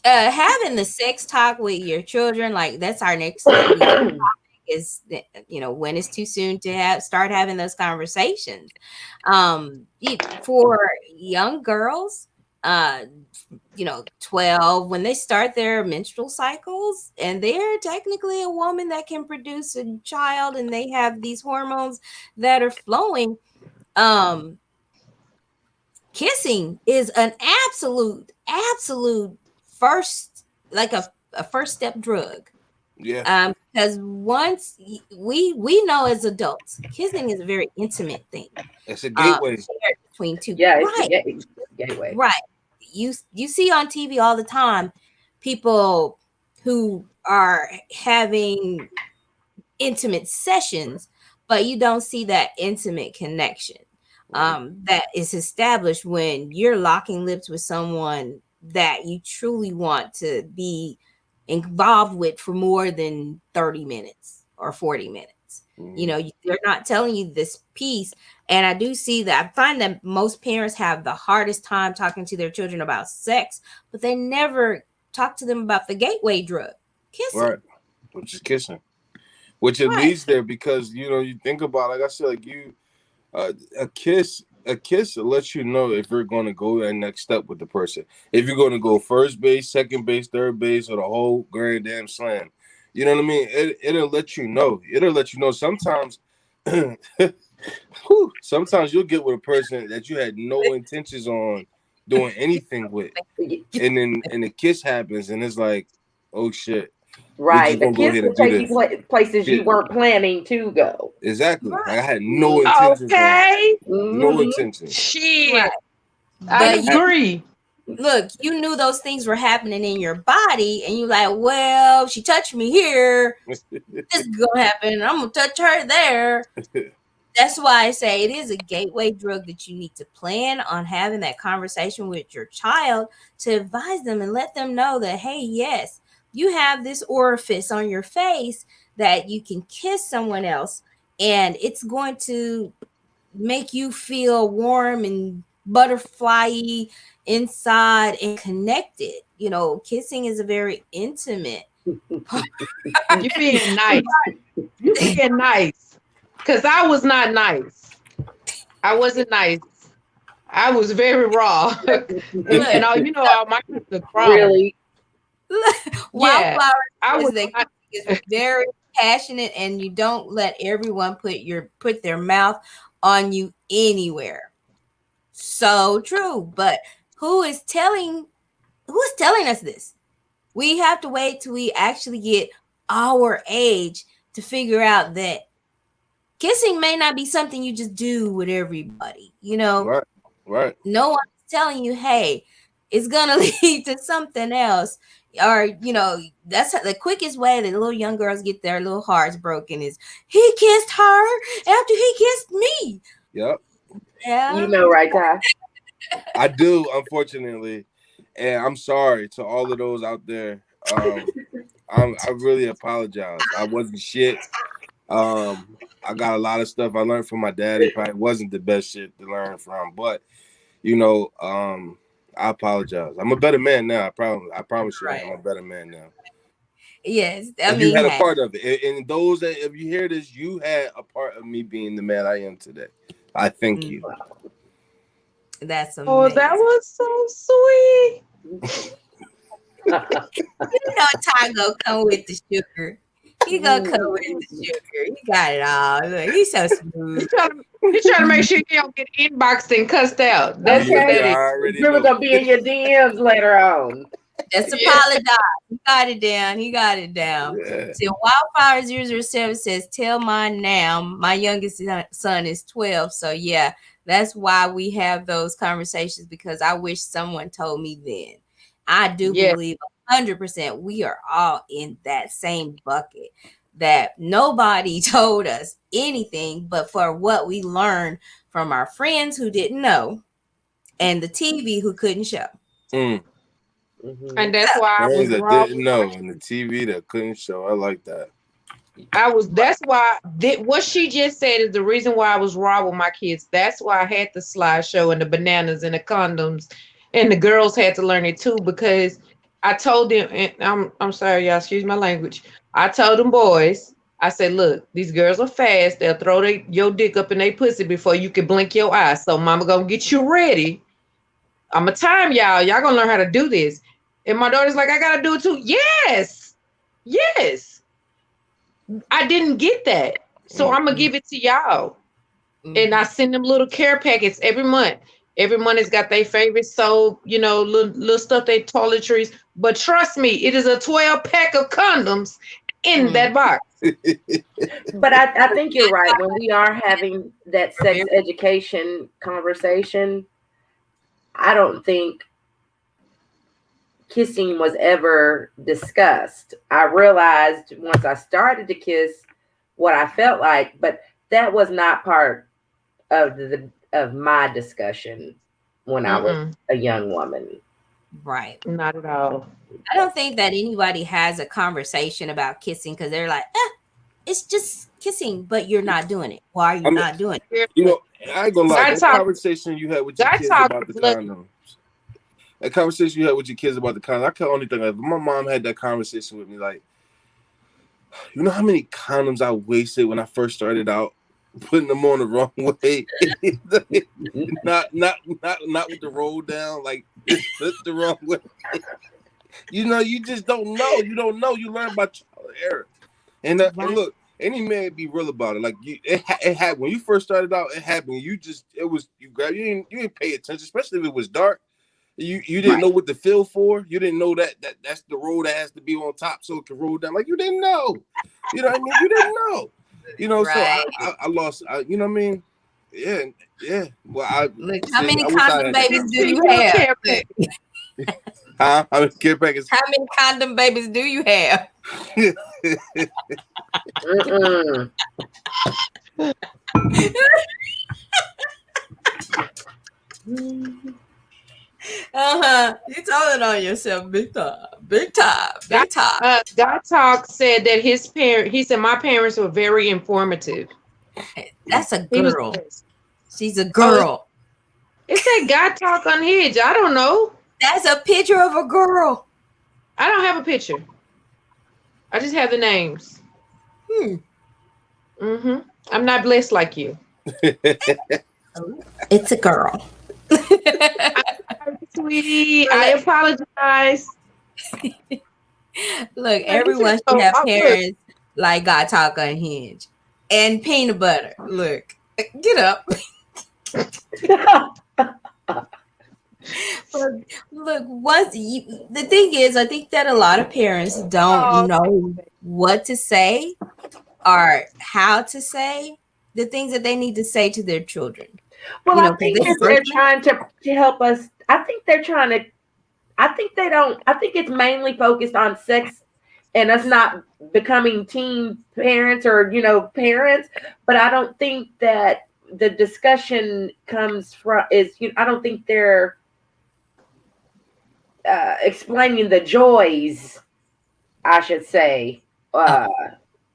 having the sex talk with your children, like that's our next topic is, you know, when it's too soon to start having those conversations. For young girls, you know, 12, when they start their menstrual cycles, and they're technically a woman that can produce a child, and they have these hormones that are flowing. Kissing is an absolute first, like a first step drug. Yeah. Because once we know as adults, kissing is a very intimate thing. It's a gateway. Between two. Yeah, Right. it's a gateway. Right. You see on TV all the time people who are having intimate sessions, but you don't see that intimate connection that is established when you're locking lips with someone that you truly want to be involved with for more than 30 minutes or 40 minutes. You know, they're not telling you this piece. And I do see that. I find that most parents have the hardest time talking to their children about sex, but they never talk to them about the gateway drug, kissing. Right. Which is kissing. Which it leads there because, you know, you think about, like I said, like a kiss lets you know if you're going to go that next step with the person. If you're going to go first base, second base, third base, or the whole grand damn slam. You know what I mean? It'll let you know. It'll let you know. Sometimes, sometimes you'll get with a person that you had no intentions on doing anything with, and then the kiss happens, and it's like, oh shit. Right. The kiss will take you places you weren't planning to go. Exactly. Like I had no intentions. Okay. No intentions. Shit. Right. I agree. Look, you knew those things were happening in your body, and you like, well, she touched me here. This is gonna happen. I'm gonna touch her there. That's why I say it is a gateway drug that you need to plan on having that conversation with your child to advise them and let them know that, hey, yes, you have this orifice on your face that you can kiss someone else, and it's going to make you feel warm and butterfly inside and connected. You know, kissing is a very intimate. You being nice. You being nice. Because I was not nice. I wasn't nice. I was very raw. and all, you know, all my the problem. Really? Wildflower Yeah, is very passionate, and you don't let everyone put their mouth on you anywhere. So true. But who is telling us this? We have to wait till we actually get our age to figure out that kissing may not be something you just do with everybody. You know, right. No one's telling you, hey, it's gonna lead to something else. Or, you know, that's the quickest way that little young girls get their little hearts broken is he kissed her after he kissed me. Yep. Yeah. You know, right, Ty? I do, unfortunately. And I'm sorry to all of those out there. I really apologize. I wasn't shit. I got a lot of stuff I learned from my dad. It probably wasn't the best shit to learn from, but you know, I apologize. I'm a better man now. I promise you, I'm a better man now. Yes, you had a part of it, and those that if you hear this, you had a part of me being the man I am today. I thank you. That's amazing. Oh, that was so sweet. You know, Ty gonna come with the sugar. He gonna come with the sugar. He got it all. Look, he's so smooth. He's trying to make sure you don't get inboxed and cussed out. That's what that is. You're gonna be in your DMs later on. Just apologize. He got it down. Yeah. See, Wildfire 007 says, tell mine now. My youngest son is 12. So yeah, that's why we have those conversations, because I wish someone told me then. I do believe 100% we are all in that same bucket, that nobody told us anything but for what we learned from our friends who didn't know, and the TV who couldn't show. Mm. And that's why I was Things that wrong. didn't know, and the TV that couldn't show. I like that. That's why what she just said is the reason why I was raw with my kids. That's why I had the slideshow and the bananas and the condoms, and the girls had to learn it too, because I told them, and I'm sorry, y'all, excuse my language. I told them boys, I said, look, these girls are fast. They'll throw your dick up in their pussy before you can blink your eyes. So mama gonna get you ready. I'm gonna time y'all. Y'all gonna learn how to do this. And my daughter's like, I gotta do it too. Yes. I didn't get that. So I'm gonna give it to y'all. And I send them little care packets every month. Every month it's got their favorite soap, little stuff, they toiletries. But trust me, it is a 12-pack of condoms in that box. But I think you're right. When we are having that sex education conversation, I don't think kissing was ever discussed. I realized once I started to kiss what I felt like, but that was not part of my discussion when I was a young woman. Right. Not at all. I don't think that anybody has a conversation about kissing because they're like, it's just kissing, but you're not doing it. Why are you not doing it? I ain't gonna lie. That conversation you had with your kids about the condoms. That conversation you had with your kids about the condoms. I can only think of my mom had that conversation with me. Like, you know how many condoms I wasted when I first started out, putting them on the wrong way, not with the roll down, like the wrong way. You just don't know. You don't know. You learn by trial and error. And look, any man be real about it. Like it happened when you first started out. It happened. You didn't pay attention, especially if it was dark. You didn't know what to feel for. You didn't know that's the road that has to be on top so it can roll down. Like you didn't know. You know what I mean? You didn't know. Right. So I lost. You know what I I mean? Yeah. Well, look, how many condom babies do you have? How many care packets? How many condom babies do you have? You told it on yourself, big time. God Talk said that he said my parents were very informative. That's a girl. She's a girl. It said God Talk Unhinged. I don't know. That's a picture of a girl. I don't have a picture. I just have the names. I'm not blessed like you. It's a girl. Sweetie, I apologize. Look, everyone should have parents like God Talk Unhinged and peanut butter. Look, get up. Look, the thing is, I think that a lot of parents don't know what to say or how to say the things that they need to say to their children. Well, I think they're trying to help us. I think it's mainly focused on sex and us not becoming teen parents or, parents. But I don't think that the discussion I don't think they're explaining the joys, I should say, right.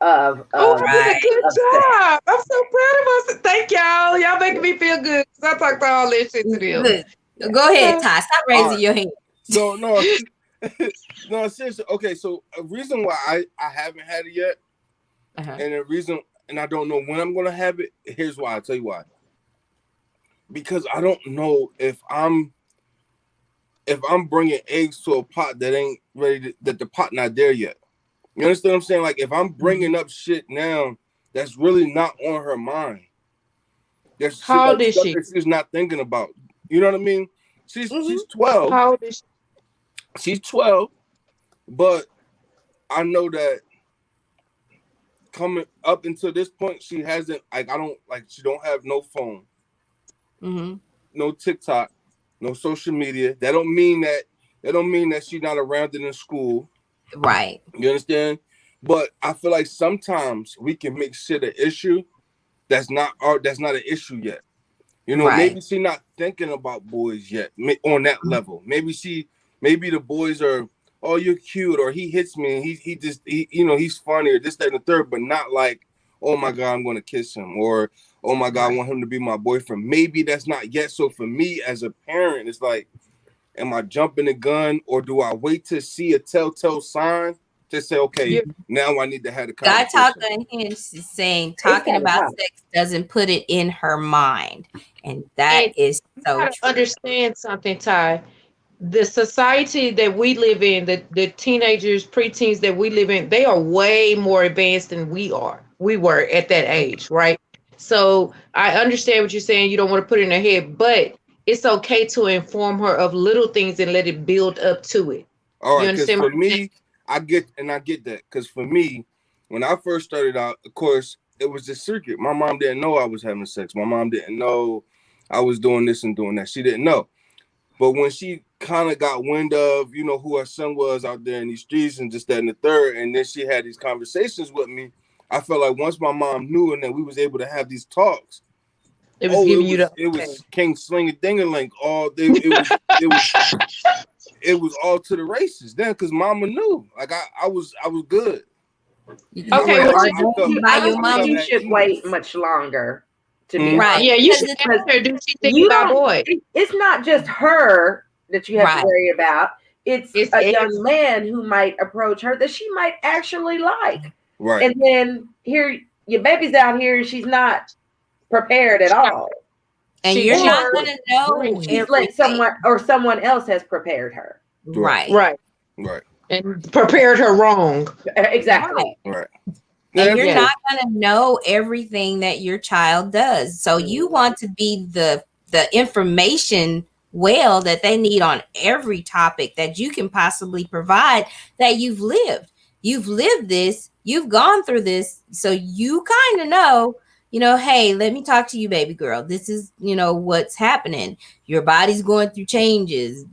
Good job. I'm so proud of us. Thank y'all. Y'all making me feel good because I talked all this shit to them. Look, go ahead, Ty. Stop raising your hand. So no, seriously. Okay, so a reason why I haven't had it yet, and a reason, and I don't know when I'm gonna have it. Here's why. I'll tell you why. Because I don't know if I'm bringing eggs to a pot that ain't ready, that the pot not there yet. You understand what I'm saying? Like if I'm bringing up shit now, that's really not on her mind. There's how old is she? She's not thinking about. You know what I mean? She's 12. How old is she? She's 12, but I know that coming up until this point, she hasn't. She don't have no phone, no TikTok, no social media. That don't mean that she's not around it in school. Right. You understand? But I feel like sometimes we can make shit an issue that's not an issue yet. You know, Right. maybe she not thinking about boys yet on that level. Maybe the boys are, oh, you're cute, or he hits me and he you know, he's funny, or this, that, and the third, but not like, oh my God, I'm gonna kiss him, or oh my God, I want him to be my boyfriend. Maybe that's not yet. So for me as a parent, it's like, am I jumping the gun, or do I wait to see a telltale sign to say, okay, now I need to have the Guy conversation? Talker and him is saying talking about sex doesn't put it in her mind, and that is so gotta true. understand something, Ty. The society that we live in, the teenagers, preteens that we live in, they are way more advanced than we were at that age, right? So I understand what you're saying. You don't want to put it in her head, but it's okay to inform her of little things and let it build up to it. All right, You because understand for what I'm saying? me, I get that. Because for me, when I first started out, of course, it was a secret. My mom didn't know I was having sex. My mom didn't know I was doing this and doing that. She didn't know. But when she kind of got wind of, you know, who her son was out there in these streets and just that and the third, and then she had these conversations with me, I felt like once my mom knew and then we was able to have these talks, It was giving you it was King Sling a Ding-a-ling. It was all to the races then, because mama knew. Like I was good. Okay, Or well, don't by your mom. You should wait much longer to be right. Yeah, you Because should it's- ask her, do she think about boys? It's not just her that you have Right. to worry about. It's a It's- young man who might approach her that she might actually like. Right. And then here your baby's out here and she's not prepared at all. And She- you're or- not gonna know She's let someone else has prepared her. right. Right. And prepared her wrong. Exactly. Right. And you're Yeah. not going to know everything that your child does. So you want to be the information well that they need on every topic that you can possibly provide, that you've lived. You've lived this, you've gone through this, so you kind of know, you know, hey, let me talk to you, baby girl. This is, you know, what's happening. Your body's going through changes.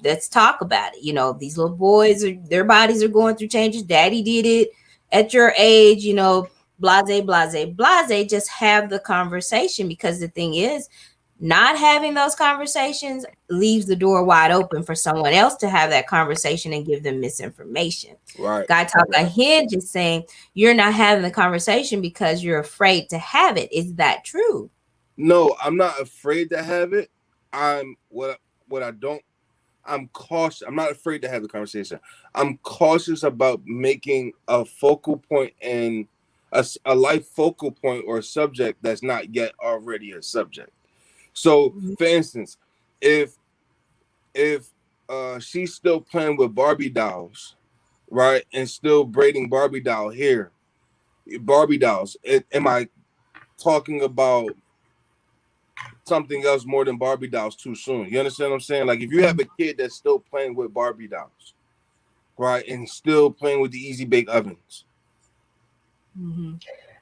Let's talk about it. You know, these little boys, their bodies are going through changes. Daddy did it at your age, you know, blase, blase, blase. Just have the conversation, because the thing is, not having those conversations leaves the door wide open for someone else to have that conversation and give them misinformation. Right. Guy Talker Hinge is saying you're not having the conversation because you're afraid to have it. Is that true? No, I'm not afraid to have it. I'm cautious. I'm not afraid to have the conversation. I'm cautious about making a focal point and a life focal point or a subject that's not yet already a subject. So, for instance, if she's still playing with Barbie dolls, right, and still braiding Barbie doll hair, Barbie dolls, am I talking about something else more than Barbie dolls too soon? You understand what I'm saying? Like, if you have a kid that's still playing with Barbie dolls, right, and still playing with the Easy Bake Ovens,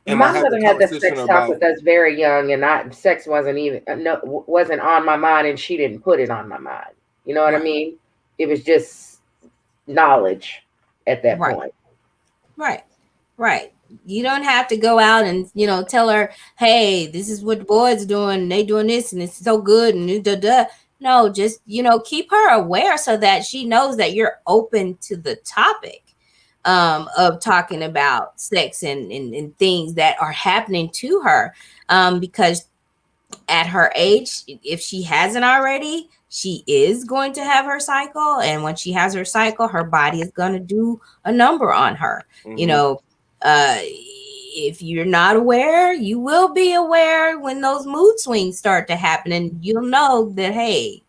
My mother had the sex talk with us very young, and sex wasn't on my mind, and she didn't put it on my mind. You know what I mean? It was just knowledge at that point. Right. You don't have to go out and, you know, tell her, hey, this is what the boys are doing, and they doing this, and it's so good, and da. No, just, you know, keep her aware so that she knows that you're open to the topic of talking about sex and things that are happening to her. Because at her age, if she hasn't already, she is going to have her cycle. And when she has her cycle, her body is going to do a number on her. You know, if you're not aware, you will be aware when those mood swings start to happen, and you'll know that, hey,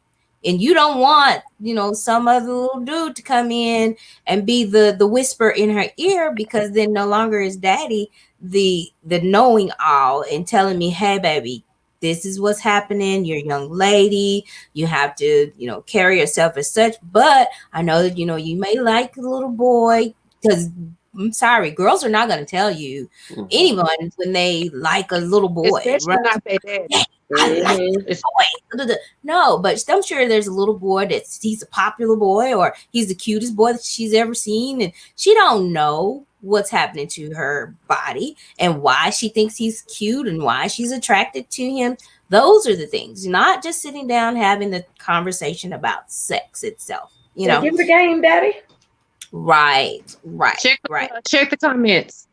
and you don't want, you know, some other little dude to come in and be the whisper in her ear, because then no longer is daddy the knowing all and telling me, hey, baby, this is what's happening. You're a young lady. You have to, you know, carry yourself as such. But I know that, you know, you may like a little boy, because I'm sorry, girls are not going to tell you anyone when they like a little boy, Especially right? not their daddy. Yeah, I like Mhm. this boy. No, but I'm sure there's a little boy he's a popular boy or he's the cutest boy that she's ever seen, and she don't know what's happening to her body and why she thinks he's cute and why she's attracted to him. Those are the things, not just sitting down having the conversation about sex itself. You Yeah, know, give it a game, daddy. right. Check the comments.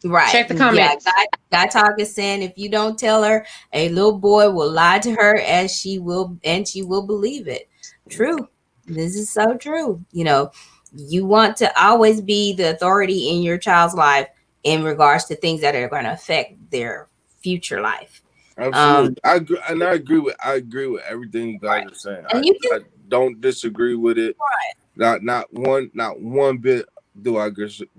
Right. Check the Yeah. comments. Guy Talk is saying if you don't tell her, a little boy will lie to her and she will believe it. True. This is so true. You know, you want to always be the authority in your child's life in regards to things that are going to affect their future life. Absolutely. I agree with everything you guys are saying. And I don't disagree with it. Not one bit do I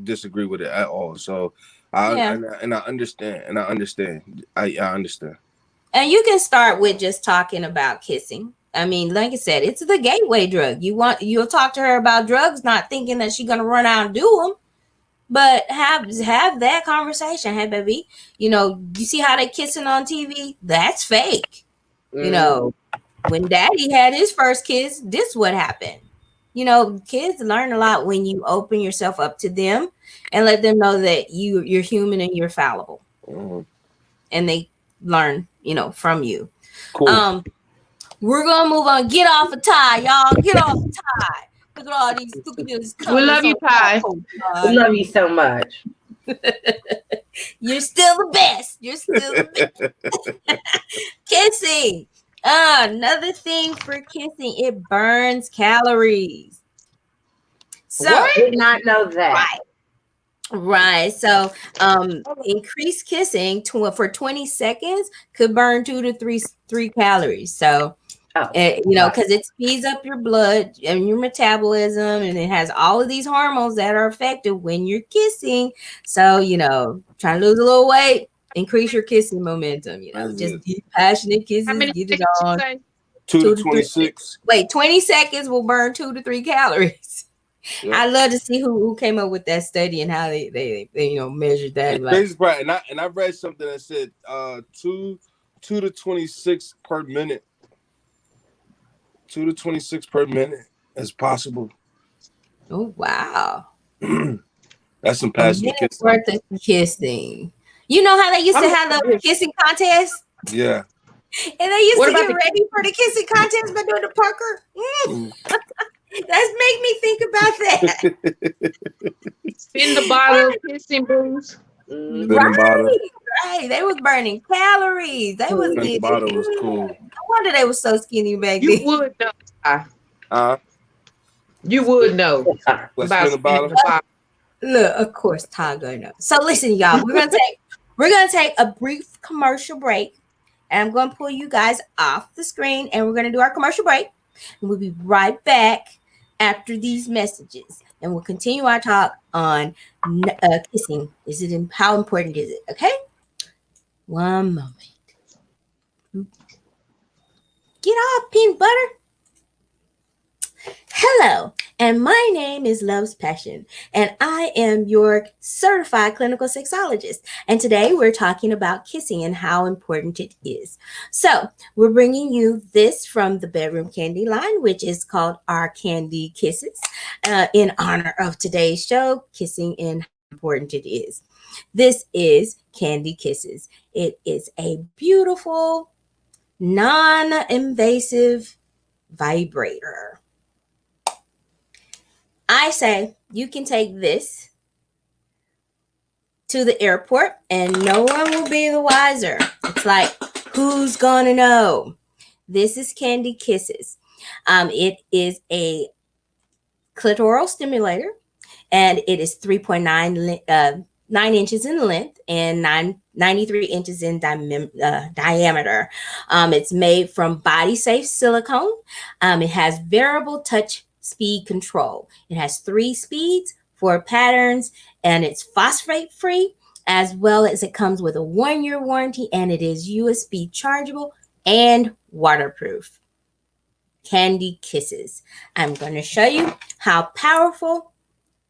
disagree with it at all. So I understand. I understand. And you can start with just talking about kissing. I mean, like I said, it's the gateway drug. You'll talk to her about drugs, not thinking that she's gonna run out and do them, but have that conversation. Hey, baby, you know, you see how they kissing on TV? That's fake. You know, when Daddy had his first kiss, this what happened. You know, kids learn a lot when you open yourself up to them and let them know that you're human and you're fallible, and they learn, you know, from you. Cool. We're gonna move on. Get off a tie, y'all. Get off a tie. Look at all these. Look at these. We love you, Ty. I love you so much. You're still the best. You're still the best. Kissing. Another thing for kissing, it burns calories. So I did not know that. Right. So increased kissing for 20 seconds could burn 2 to 3 calories. So you know, because it speeds up your blood and your metabolism, and it has all of these hormones that are effective when you're kissing. So, you know, trying to lose a little weight, increase your kissing momentum, you know, just deep, passionate kisses, How many get it seconds you on. say? 2 to 26. Wait, 20 seconds will burn 2 to 3 calories. Yep. I love to see who came up with that study and how they you know measured that. Right. And I read something that said 2 to 26 per minute. 2 to 26 per minute is possible. Oh wow. That's some passionate kissing. Worth of kissing. You know how they used to have the kissing contest? Yeah. And they used to get ready for the kissing contest by doing the pucker. That's make me think about that. Spin the bottle, kissing booze. Right. They was burning calories. They was getting. The bottle was cool. No wonder they were so skinny back then. You would know. You would know about spinning the bottle. Look, of course, Todd gonna know. So listen, y'all, we're gonna take a brief commercial break, and I'm gonna pull you guys off the screen, and we're gonna do our commercial break, and we'll be right back after these messages, and we'll continue our talk on kissing. How important is it? Okay, one moment. Get off, peanut butter. Hello, and my name is Love's Passion, and I am your certified clinical sexologist. And today we're talking about kissing and how important it is. So we're bringing you this from the Bedroom Candy line, which is called Our Candy Kisses, in honor of today's show, kissing and how important it is. This is Candy Kisses. It is a beautiful, non-invasive vibrator. I say you can take this to the airport and no one will be the wiser. It's like, who's gonna know? This is Candy Kisses. It is a clitoral stimulator, and it is 3.9 inches in length and 93 inches in diameter. It's made from body safe silicone. It has variable touch speed control. It has 3 speeds, 4 patterns, and it's phosphate free, as well as it comes with a 1-year warranty, and it is USB chargeable and waterproof. Candy Kisses. I'm going to show you how powerful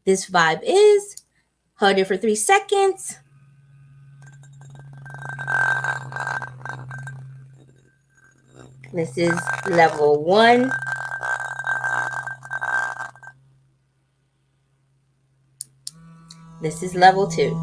this vibe is Hold it for 3 seconds. This is level 1. This is level 2.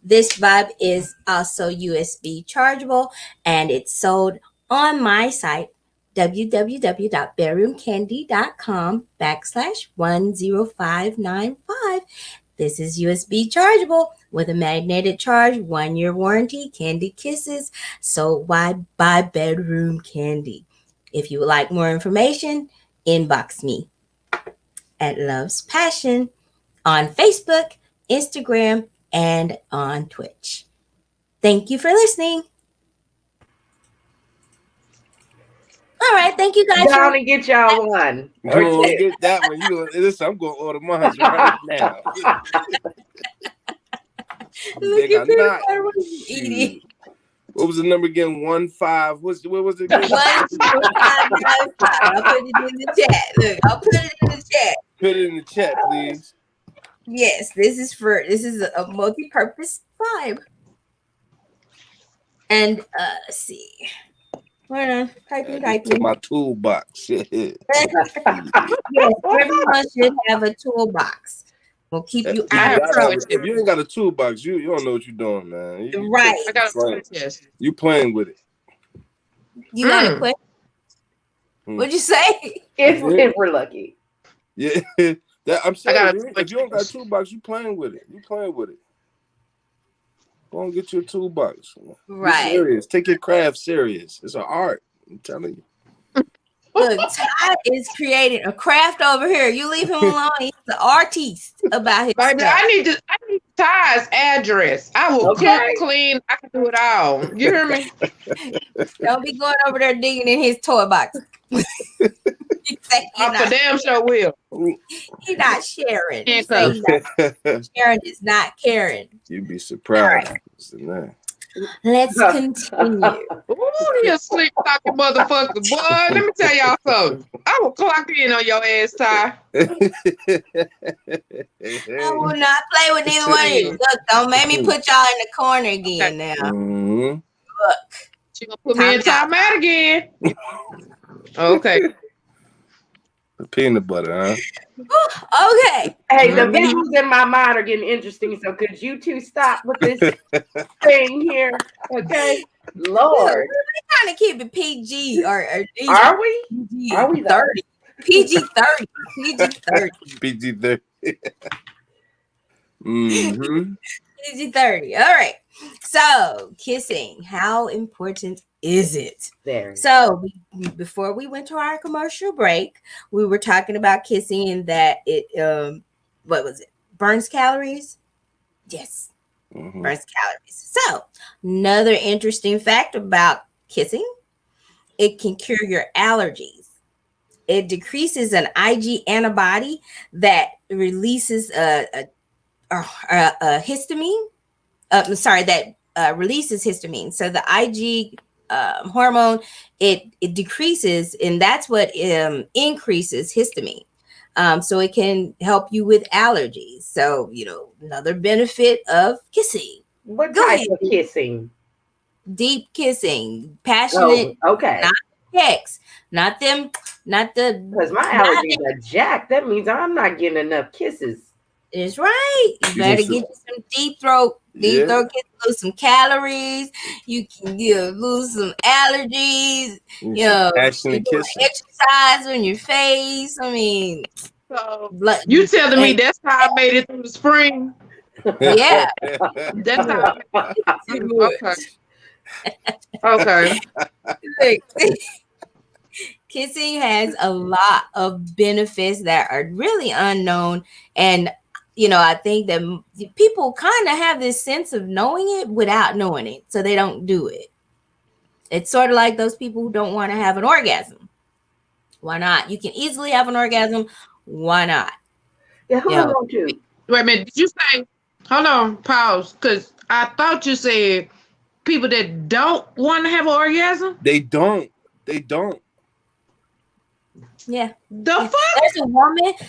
This vibe is also USB chargeable, and it's sold on my site, www.bedroomcandy.com/10595. This is USB chargeable with a magnetic charge, 1-year warranty, Candy Kisses. So why buy Bedroom Candy? If you would like more information, inbox me at Love's Passion on Facebook, Instagram, and on Twitch. Thank you for listening. All right, thank you guys. Down and get y'all one. You want to get that one? Listen, I'm going to order mine right now. Look at Shoot. What was the number again? 15. What was it again? 10595. I'll put it in the chat. Look, I'll put it in the chat. Put it in the chat, please. Yes, this is a multi-purpose vibe. And let's see. Typing. My toolbox. Yes, everyone should have a toolbox. We'll keep you out of trouble. If you ain't got a toolbox, you don't know what you're doing, man. Right. I got a test. You playing with it. You got a question? What'd you say? If we're lucky. Yeah. I'm saying, if you don't got a toolbox, you playing with it. Go and get your toolbox. Right. Be serious. Take your craft serious. It's an art. I'm telling you. Look, Ty is creating a craft over here. You leave him alone. He's the artiste about his Baby, stuff. I need Ty's address. I will cook, clean. I can do it all. You hear me? Don't be going over there digging in his toy box. I for damn sure will. He's not sharing. Handcuffs. Sharing is not caring. You'd be surprised. Right. Let's continue. Ooh, you sleep talking motherfucker. Boy, let me tell y'all something. I will clock in on your ass, Ty. I will not play with neither one of you. Look, don't make me put y'all in the corner again now. Mm-hmm. Look. She gonna put me in time out again. Okay. The peanut butter, huh? Okay. Hey, the visuals in my mind are getting interesting. So could you two stop with this thing here? Okay. Lord. We're trying to keep it PG or PG. Are we? PG Are we 30? PG 30. PG 30. PG 30. Mm-hmm. PG 30. All right. So, kissing. How important is it? There. So, before we went to our commercial break, we were talking about kissing and that it, what was it? Burns calories? Yes. Mm-hmm. Burns calories. So, another interesting fact about kissing, it can cure your allergies. It decreases an Ig antibody that releases a histamine. That releases histamine. So the Ig hormone, it decreases, and that's what increases histamine. So it can help you with allergies. So, another benefit of kissing. What type of kissing? Deep kissing, passionate. Oh, okay. Not sex, not the. Because my allergies are jacked. That means I'm not getting enough kisses. It's right. You better get you some deep throat kisses, lose some calories. You can lose some allergies. Passionate kissing. Exercise on your face. I mean, so you telling me that's how I made it through the spring? Yeah. That's how I made it. Okay. Kissing has a lot of benefits that are really unknown, and I think that people kind of have this sense of knowing it without knowing it, so they don't do it. It's sort of like those people who don't want to have an orgasm. Why not? You can easily have an orgasm. Why not? Yeah, who don't you? Wait a minute. Did you say? Hold on. Pause. Because I thought you said people that don't want to have an orgasm. They don't. Yeah. The Yeah. fuck?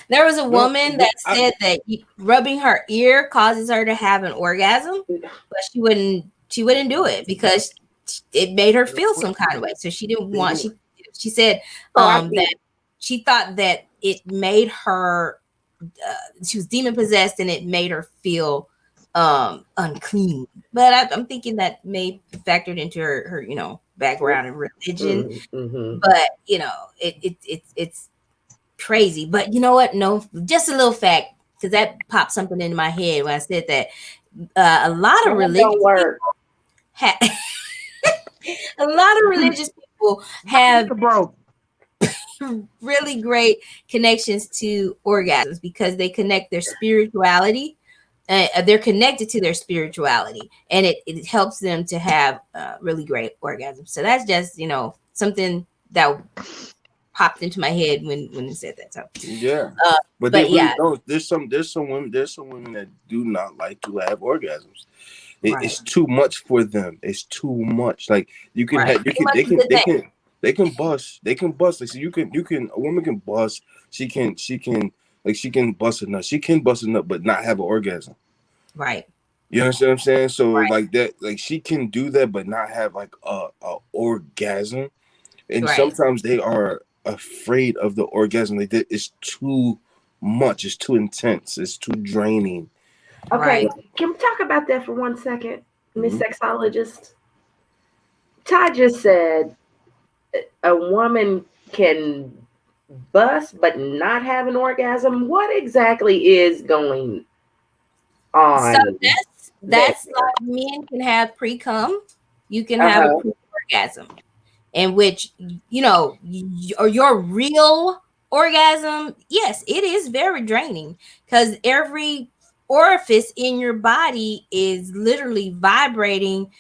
There was a woman that said that rubbing her ear causes her to have an orgasm, but she wouldn't do it because it made her feel some kind of way. So she didn't want. She said that she thought that it made her. She was demon possessed, and it made her feel unclean. But I'm thinking that may be factored into her background in religion. Mm-hmm. But it's crazy. But you know what? No, just a little fact, because that popped something into my head when I said that a lot of religious people a lot of religious people have really great connections to orgasms because they connect their spirituality. They're connected to their spirituality, and it helps them to have really great orgasms. So that's just something that popped into my head when it said that. So yeah, but they really yeah, don't. There's some women that do not like to have orgasms. right. It's too much for them. It's too much. Like you can Right. have, they can bust. Like so you can a woman can bust. She can bust a nut. She can bust a nut, but not have an orgasm. Right. You understand what I'm saying? So Right. like that, like she can do that, but not have like a orgasm. And Right. sometimes they are afraid of the orgasm. Like that, it's too much. It's too intense. It's too draining. Okay, Right. can we talk about that for 1 second, Miss Mhm. Sexologist? Ty just said a woman can bust but not have an orgasm. What exactly is going on? So that's like men can have pre-cum, you can have a pre-orgasm, in which or your real orgasm, yes, it is very draining because every orifice in your body is literally vibrating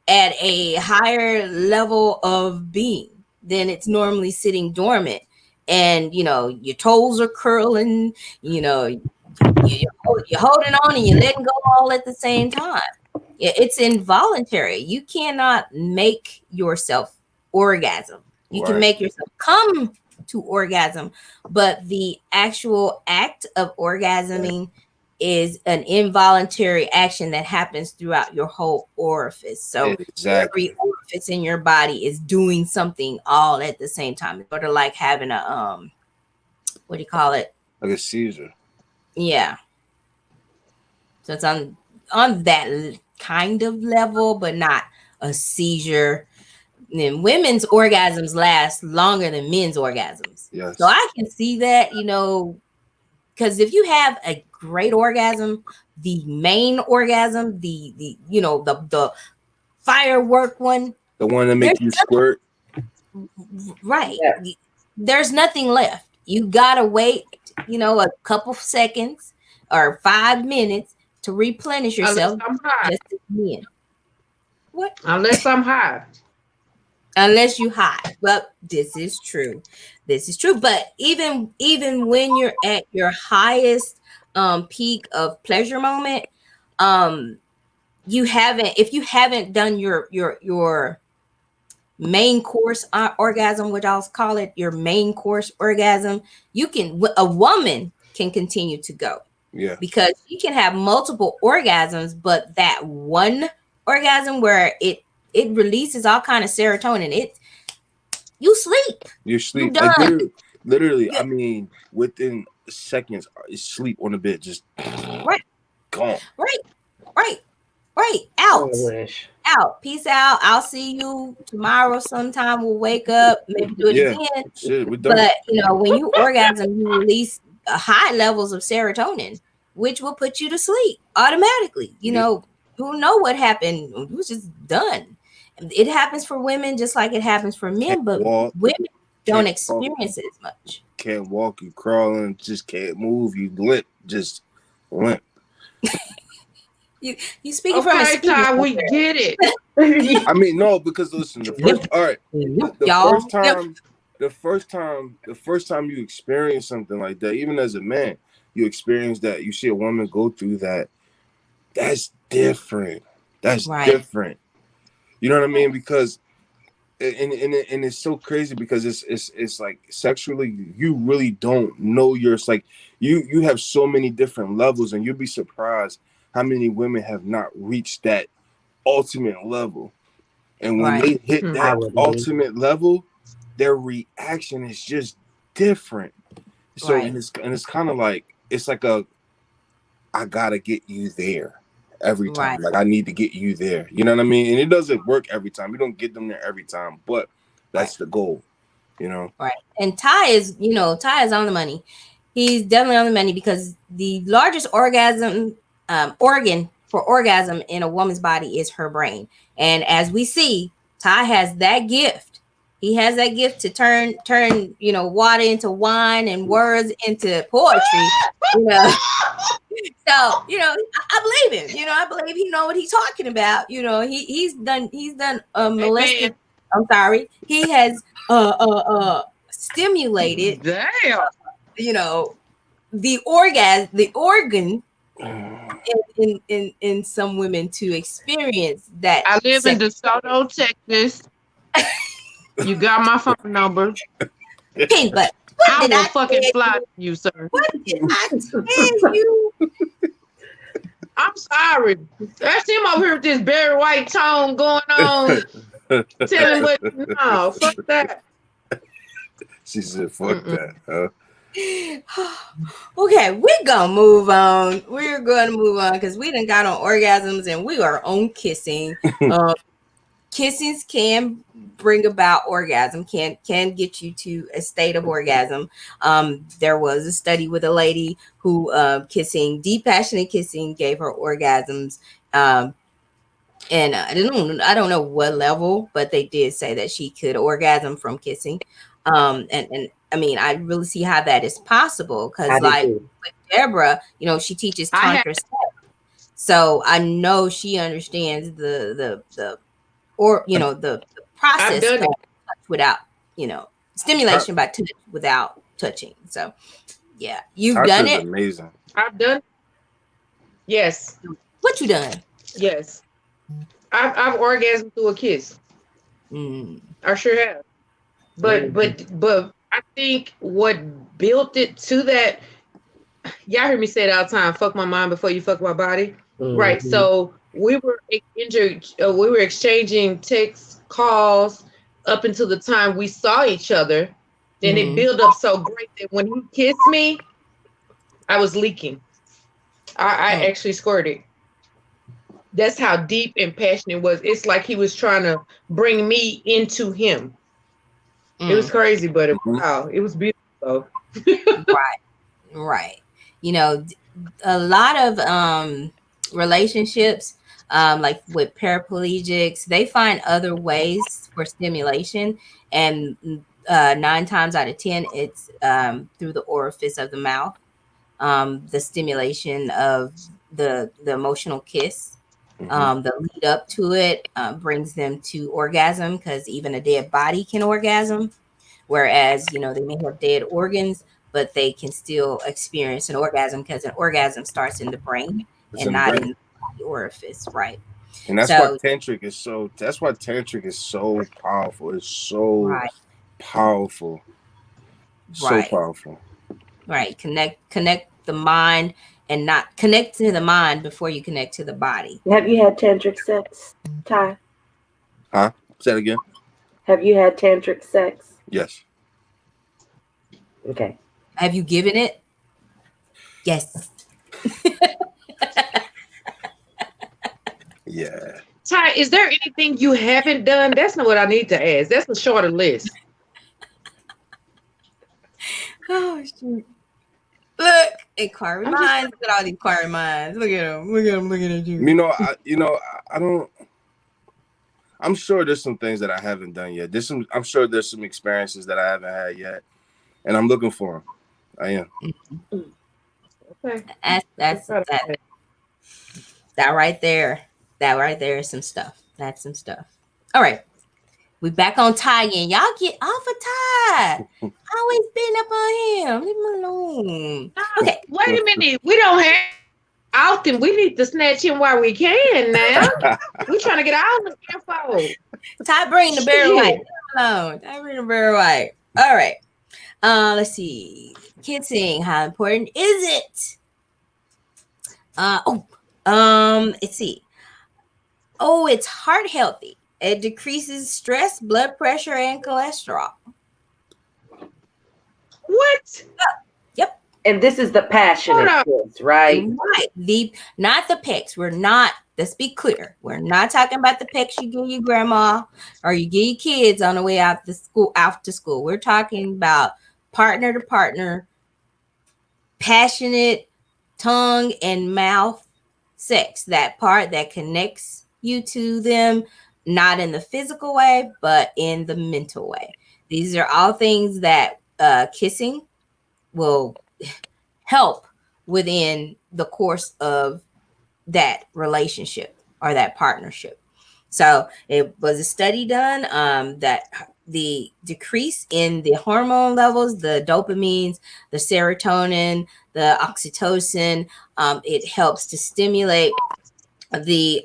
at a higher level of being than it's normally sitting dormant. And your toes are curling, you're holding on and you're letting go all at the same time. It's involuntary. You cannot make yourself orgasm. You can Right. make yourself come to orgasm, but the actual act of orgasming is an involuntary action that happens throughout your whole orifice. So Exactly. every orifice in your body is doing something all at the same time. It's sort of like having a what do you call it? Like a seizure. Yeah. So it's on that kind of level, but not a seizure. And women's orgasms last longer than men's orgasms. Yes. So I can see that, because if you have a great orgasm, the main orgasm, the firework one, The one that makes you squirt. right? Yeah. There's nothing left. You gotta wait, a couple seconds or 5 minutes to replenish yourself. Unless I'm high. Just again. What? Unless I'm high. Unless you high. Well, this is true. But even when you're at your highest peak of pleasure moment, if you haven't done your main course orgasm, which I'll call it your main course orgasm, a woman can continue to go. Yeah. Because you can have multiple orgasms, but that one orgasm where it releases all kind of serotonin, you sleep. You sleep. You're Like done. literally, I mean, within seconds, sleep on the bed, just gone. Right. Out. Out. Peace out. I'll see you tomorrow sometime. We'll wake up, maybe do it again. Shit, we're done. But when you orgasm, you release high levels of serotonin, which will put you to sleep automatically. You know what happened. It was just done. It happens for women just like it happens for men, but women don't experience it as much. Can't walk, you crawling, just can't move, you limp, just limp. You speaking from Okay, Ty, we get it. I mean, no, because listen, the first time you experience something like that, even as a man, you experience that, you see a woman go through that, that's different. That's different. You know what I mean? Because and it's so crazy because it's like sexually you really don't know it's like you have so many different levels, and you'll be surprised how many women have not reached that ultimate level. And when they hit that ultimate level, their reaction is just different. So and it's kind of like it's like I gotta get you there every time. Like I need to get you there. You know what I mean? And it doesn't work every time. You don't get them there every time, but that's the goal. You know? Right. And Ty is on the money. He's definitely on the money because the largest organ for orgasm in a woman's body is her brain. And as we see, Ty has that gift. He has that gift to turn water into wine and words into poetry. So I believe him. I believe he know what he's talking about. He's done molested. I'm sorry. He has stimulated. Damn. The organ in some women to experience that. I live in DeSoto, Texas. You got my phone number. Okay, but I will fucking fly to you, sir. What did I tell you? I'm sorry. That's him over here with this Barry White tone going on. Tell him what. No, fuck that. She said, "Fuck that." Huh? Okay, we're gonna move on. We're gonna move on because we done got on orgasms and we are on kissing. Kissings can bring about orgasm, can get you to a state of orgasm. There was a study with a lady who deep passionate kissing gave her orgasms. And I don't know what level, but they did say that she could orgasm from kissing. And I mean, I really see how that is possible because, like with Deborah, she teaches tantra sex, so I know she understands the process of touch without stimulation by touch without touching. So yeah, you've done it. Amazing. I've done. Yes. What you done? Yes. I've orgasmed through a kiss. I sure have. But I think what built it to that, y'all hear me say it all the time, fuck my mind before you fuck my body. Right. So we were exchanging text calls up until the time we saw each other. Then it built up so great that when he kissed me, I was leaking. I actually squirted. That's how deep and passionate it was. It's like he was trying to bring me into him. It was crazy, but wow, it was beautiful. Right. A lot of relationships, like with paraplegics, they find other ways for stimulation, and 9 times out of 10, it's through the orifice of the mouth. The stimulation of the emotional kiss. The lead up to it brings them to orgasm because even a dead body can orgasm, whereas they may have dead organs, but they can still experience an orgasm because an orgasm starts in the brain and not in the orifice, right? And that's why tantric is so. That's why tantric is so powerful. It's so powerful, so powerful. Right, connect the mind. And not connect to the mind before you connect to the body. Have you had tantric sex, Ty? Huh? Say that again. Have you had tantric sex? Yes. Okay. Have you given it? Yes. Yeah. Ty, is there anything you haven't done? That's not what I need to ask. That's a shorter list. Oh, shoot. Look, inquiry minds. Look at all these inquiry minds. Look at them. Looking at you. I don't. I'm sure there's some things that I haven't done yet. I'm sure there's some experiences that I haven't had yet, and I'm looking for them. I am. Okay. That's that right there. That right there is some stuff. That's some stuff. All right. We back on Ty again. Y'all get off of Ty. Always been up on him. Leave him alone. Okay. Wait a minute. We don't have Alton, we need to snatch him while we can now. We're trying to get all the info. Ty, bring the Barry White. Alone. Ty, bring the Barry White. All right. Let's see. Kissing. How important is it? Let's see. Oh, it's heart healthy. It decreases stress, blood pressure, and cholesterol. What? Yep. And this is the passionate kiss, right? Right. Not the pecs. Let's be clear. We're not talking about the pecs you give your grandma or you give your kids on the way out to school. We're talking about partner to partner, passionate tongue and mouth sex. That part that connects you to them, not in the physical way, but in the mental way. These are all things that kissing will help within the course of that relationship or that partnership. So it was a study done that the decrease in the hormone levels, the dopamines, the serotonin, the oxytocin, it helps to stimulate the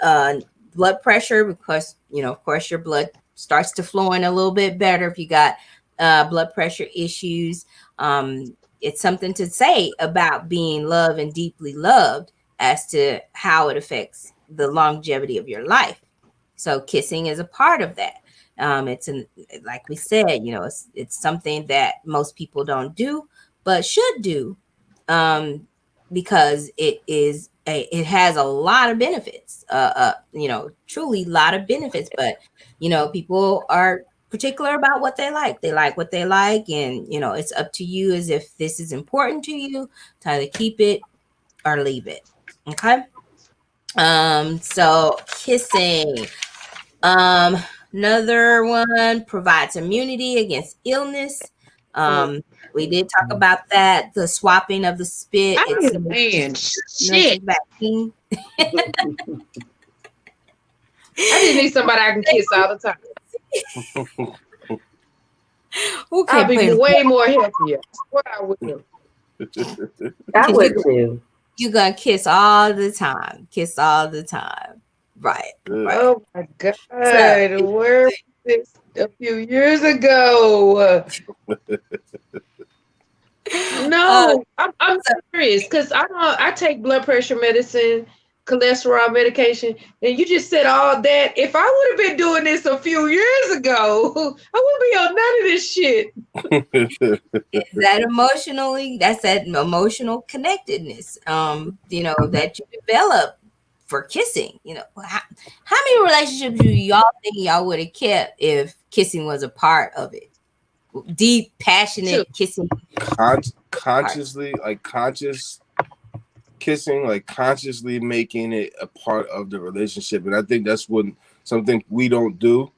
blood pressure because, of course, your blood starts to flowing a little bit better if you got blood pressure issues. It's something to say about being loved and deeply loved as to how it affects the longevity of your life. So kissing is a part of that. Like we said, it's something that most people don't do, but should do, because it has a lot of benefits, truly a lot of benefits, but, people are particular about what they like. They like what they like. And, it's up to you as if this is important to you to either keep it or leave it. Okay. So kissing, another one, provides immunity against illness. We did talk about that. The swapping of the spit. It's man, shit. Vaccine. I just need somebody I can kiss all the time. I'll be way more healthier. What I will. I would too. You're gonna kiss all the time. Kiss all the time. Right. Oh my God. Where was this a few years ago? No, I'm serious because I take blood pressure medicine, cholesterol medication, and you just said all that. If I would have been doing this a few years ago, I wouldn't be on none of this shit. That's that emotional connectedness, that you develop for kissing. How many relationships do y'all think y'all would have kept if kissing was a part of it? Deep, passionate kissing. Consciously, conscious kissing, consciously making it a part of the relationship. And I think that's something we don't do.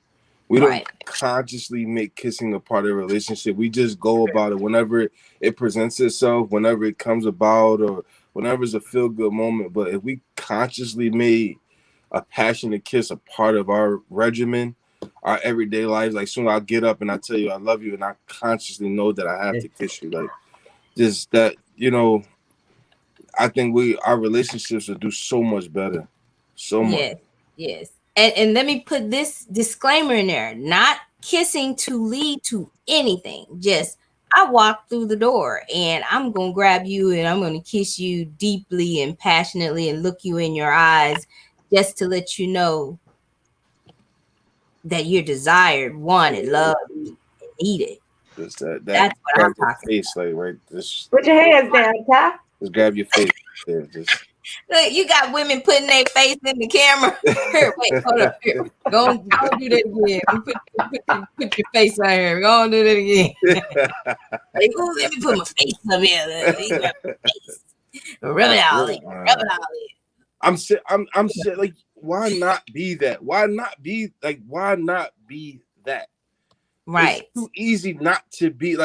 We don't consciously make kissing a part of the relationship. We just go about it whenever it presents itself, whenever it comes about, or whenever it's a feel-good moment. But if we consciously made a passionate kiss a part of our regimen, our everyday lives, soon I'll get up and I tell you I love you, and I consciously know that I have to kiss you. Just that, I think our relationships will do so much better. So much. Yes. And let me put this disclaimer in there. Not kissing to lead to anything. Just I walk through the door and I'm going to grab you and I'm going to kiss you deeply and passionately and look you in your eyes just to let you know that you're desired, wanted, loved, and needed. That's what I'm talking about. Right? Put your hands down, Ty. Just grab your face. Look, you got women putting their face in the camera. Here, wait, hold up. Here. Go do that again. Put your face right here. Go on, do that again. Let me put my face up here. You got my face. Rub it all in. I'm why not be that? Why not be that? Right. It's too easy not to be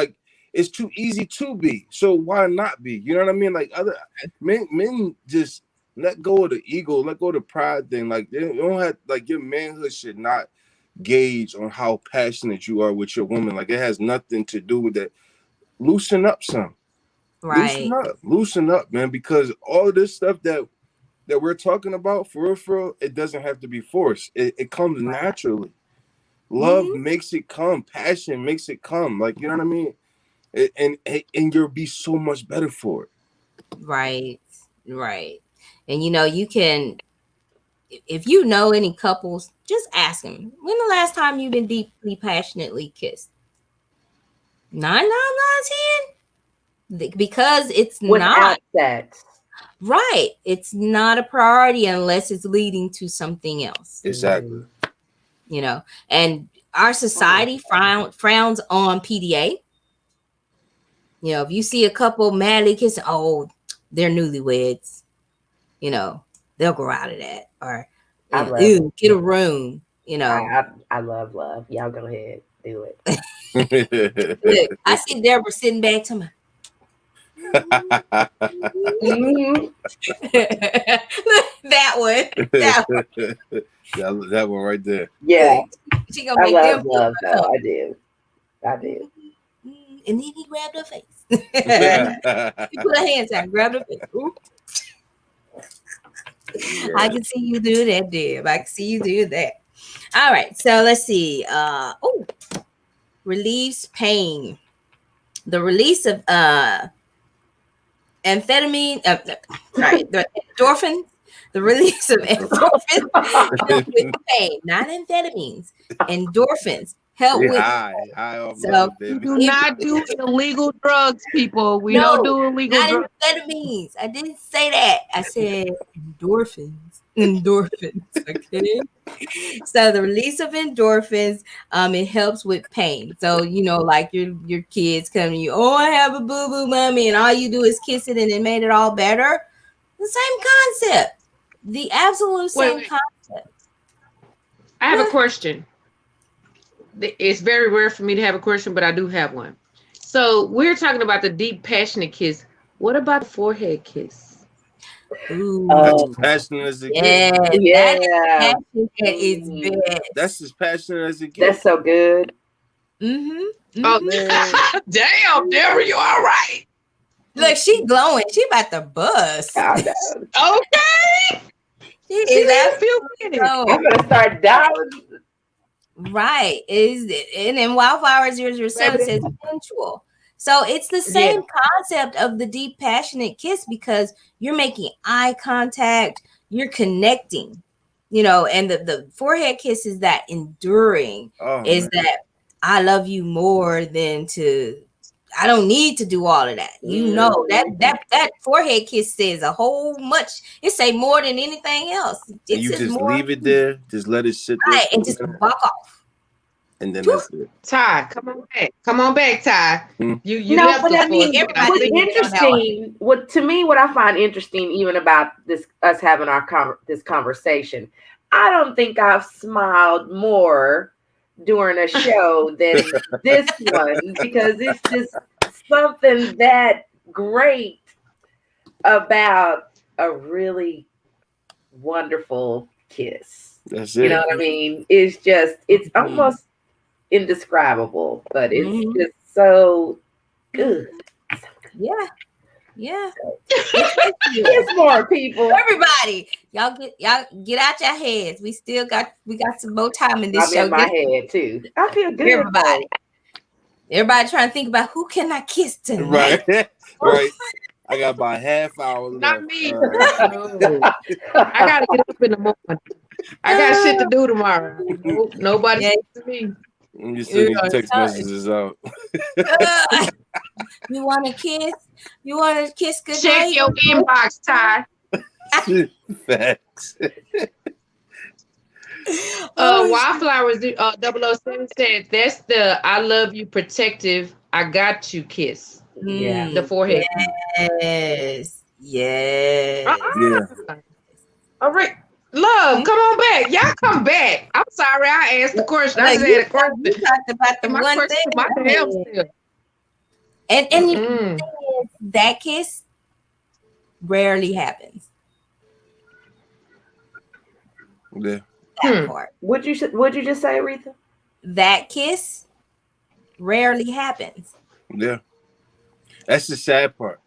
it's too easy to be. So why not be? You know what I mean? Other men just let go of the ego, let go of the pride thing. You don't have your manhood should not gauge on how passionate you are with your woman. It has nothing to do with that. Loosen up some. Right. Loosen up, man, because all this stuff that that we're talking about, for real, it doesn't have to be forced. It comes naturally. Love makes it come. Passion makes it come. Like, you know what I mean? And you'll be so much better for it. Right. And you can, if you know any couples, just ask them, when the last time you've been deeply passionately kissed? 9 out of 10, because it's Without not sex. right. It's not a priority unless it's leading to something else. Exactly. And our society frowns on PDA. If you see a couple madly kissing, oh, they're newlyweds. They'll grow out of that. Or ew, get a room. I love love. Y'all go ahead, do it. Look, I see Deborah sitting back to me. That one. That one right there. Yeah. She gonna make I them love though. I do. And then he grabbed her face. He put her hands out, grabbed her face. Ooh. Yeah. I can see you do that, Deb. I can see you do that. All right, so let's see. Relieves pain. The release of amphetamine. The endorphins. The release of endorphins help with pain, not amphetamines. Endorphins help with high off so love, baby. Do not do illegal drugs, people. We don't do illegal not drugs. amphetamines. I didn't say that. I said endorphins. Okay. So the release of endorphins, it helps with pain. So like your kids come to you, oh, I have a boo-boo, mommy, and all you do is kiss it and it made it all better. The same concept. The absolute same concept. I have a question. It's very rare for me to have a question, but I do have one. So we're talking about the deep, passionate kiss. What about the forehead kiss? Ooh. That's as passionate as it gets. Yeah. That is best. That's as passionate as it gets. That's so good. Oh, damn, Deborah, you all right? Look, she glowing. She about to bust. Okay. She is absolutely I'm gonna start dialing. Right. And then Wildflower 007 says sensual. So it's the same concept of the deep, passionate kiss because you're making eye contact, you're connecting, and the forehead kiss is that enduring, that I love you more than I don't need to do all of that. That forehead kiss says a whole much. It say more than anything else. You just leave it there, just let it sit there. Right, and just walk off. And then that's it. Ty, come on back, Ty. You no, left but I mean, everybody what's interesting, what I find interesting even about this, us having this conversation, I don't think I've smiled more during a show than this one because it's just something that great about a really wonderful kiss. That's it. You know what I mean? It's almost indescribable, but it's just so good. Yeah. Kiss more people. Everybody, y'all get out your heads. We got some more time in this show. I'm in my head too. I feel good. Everybody trying to think about who can I kiss tonight. Right. I got about half hour left. Not me. I gotta get up in the morning. I got shit to do tomorrow. Nobody to me. I'm just sending text messages out. You want to kiss? You want to kiss good Check night? your inbox, Ty. Facts. Wildflowers 007 said that's the I love you protective I got you kiss. Yeah. The forehead. Yes. Yeah. All right. Love, come on back. Y'all come back. I'm sorry I asked the question. I said a question. You talked about the one thing. My damn still. And the thing is, that kiss rarely happens. Yeah. That part. What'd you just say, Aretha? That kiss rarely happens. Yeah. That's the sad part.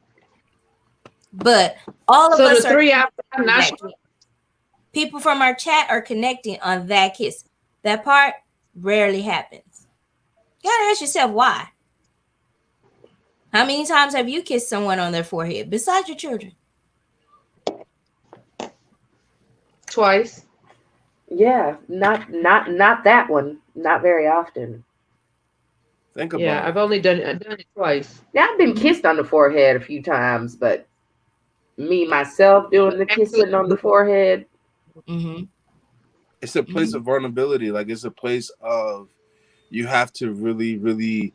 But all of So us the are three I'm not connecting. People from our chat are connecting on that kiss. That part rarely happens. You gotta ask yourself why. How many times have you kissed someone on their forehead besides your children? twice. Yeah, not that one. Not very often. Think Yeah, about I've it. only done it twice. Now I've been kissed on the forehead a few times, but me myself doing the kissing on the forehead. Mm-hmm. It's a place of vulnerability. Like it's a place of you have to really, really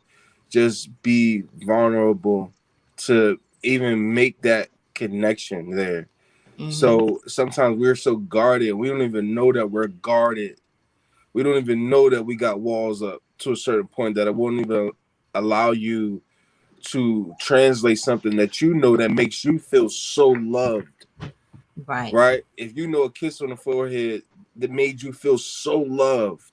just be vulnerable to even make that connection there. Mm-hmm. So sometimes we're so guarded, we don't even know that we're guarded. We don't even know that we got walls up to a certain point that it won't even allow you to translate something that you know that makes you feel so loved. Right. Right? If you know a kiss on the forehead that made you feel so loved,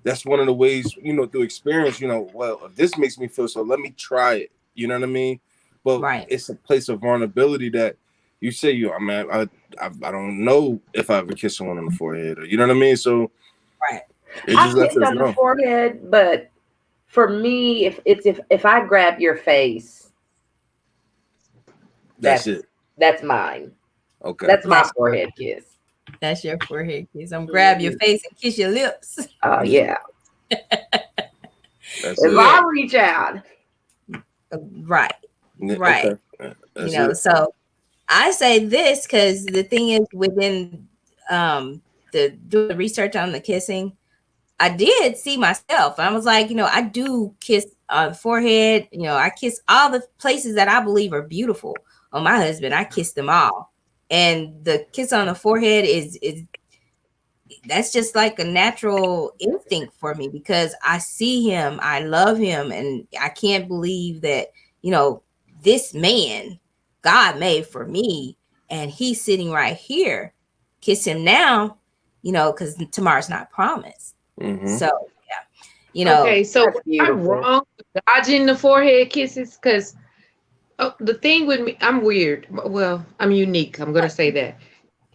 that's one of the ways, through experience, well, if this makes me feel so, let me try it. You know what I mean? But Right. it's a place of vulnerability that you say, I don't know if I ever kissed someone on the forehead, or you know what I mean? So Right. it I just lets kissed us on the know. forehead, but for me, if I grab your face, That's it. that's mine. Okay. That's my That's- forehead kiss. That's your forehead kiss. I'm gonna grab your face and kiss your lips. Oh yeah. That's If it. I reach out. Right. Yeah, Right. okay. That's You know, it. so I say this because the thing is within doing the research on the kissing, I did see myself. I was like, I do kiss on the forehead. I kiss all the places that I believe are beautiful on my husband. I kiss them all. And the kiss on the forehead is that's just like a natural instinct for me because I see him, I love him, and I can't believe that, this man God made for me and he's sitting right here. Kiss him now, because tomorrow's not promised. Mm-hmm. So yeah, Okay, so That's beautiful. I'm wrong with dodging the forehead kisses because the thing with me, I'm weird. Well, I'm unique. I'm gonna say that.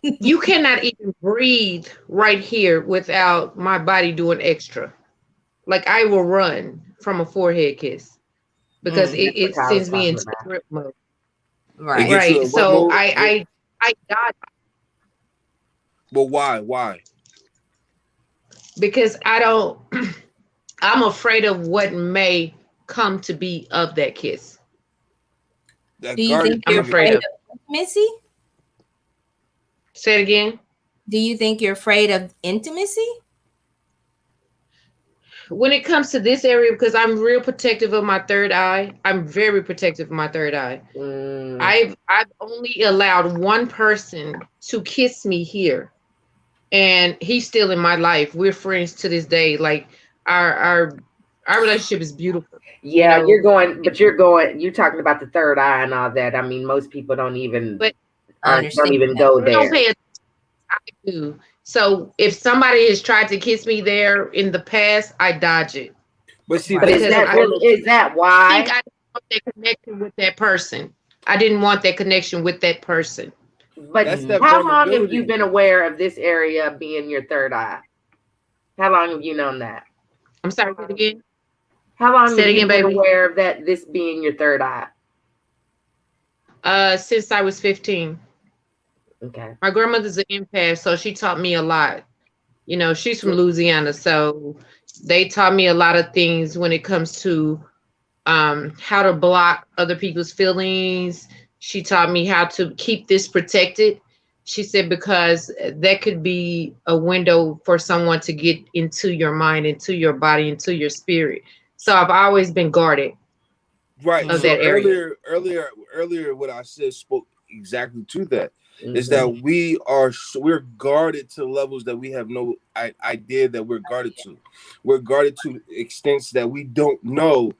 You cannot even breathe right here without my body doing extra. Like I will run from a forehead kiss because it That's what I was sends me talking into about. grip mode. It right. gets you Right. in what So mode? I dodge But why? because I don't. I'm afraid of what may come to be of that kiss. That Do you guard think I'm you're afraid afraid of. of intimacy? Say it again. Do you think you're afraid of intimacy? When it comes to this area, because I'm real protective of my third eye, I'm very protective of my third eye. I've only allowed one person to kiss me here, and he's still in my life. We're friends to this day. Like our relationship is beautiful. Yeah, You know, you're talking about the third eye and all that. I mean, most people don't even But don't even go they don't there. pay attention. I do. So if somebody has tried to kiss me there in the past, I dodge it. But see, But is Because that I really is that think why? I didn't want that connection with that person. I didn't want that connection with that person. But that's that how long have vulnerability. you been aware of this area being your third eye? How long have you known that? I'm sorry, say it again. How long Say it have you again, been baby. aware of that this being your third eye? Since I was 15. Okay. My grandmother's an empath, so she taught me a lot. You know, she's from Louisiana, so they taught me a lot of things when it comes to how to block other people's feelings. She taught me how to keep this protected. She said, because that could be a window for someone to get into your mind, into your body, into your spirit. So I've always been guarded. Right. Of So that area. earlier, what I said spoke exactly to that. Is Mhm. that we're guarded to levels that we have no idea that we're guarded to. We're guarded to extents that we don't know,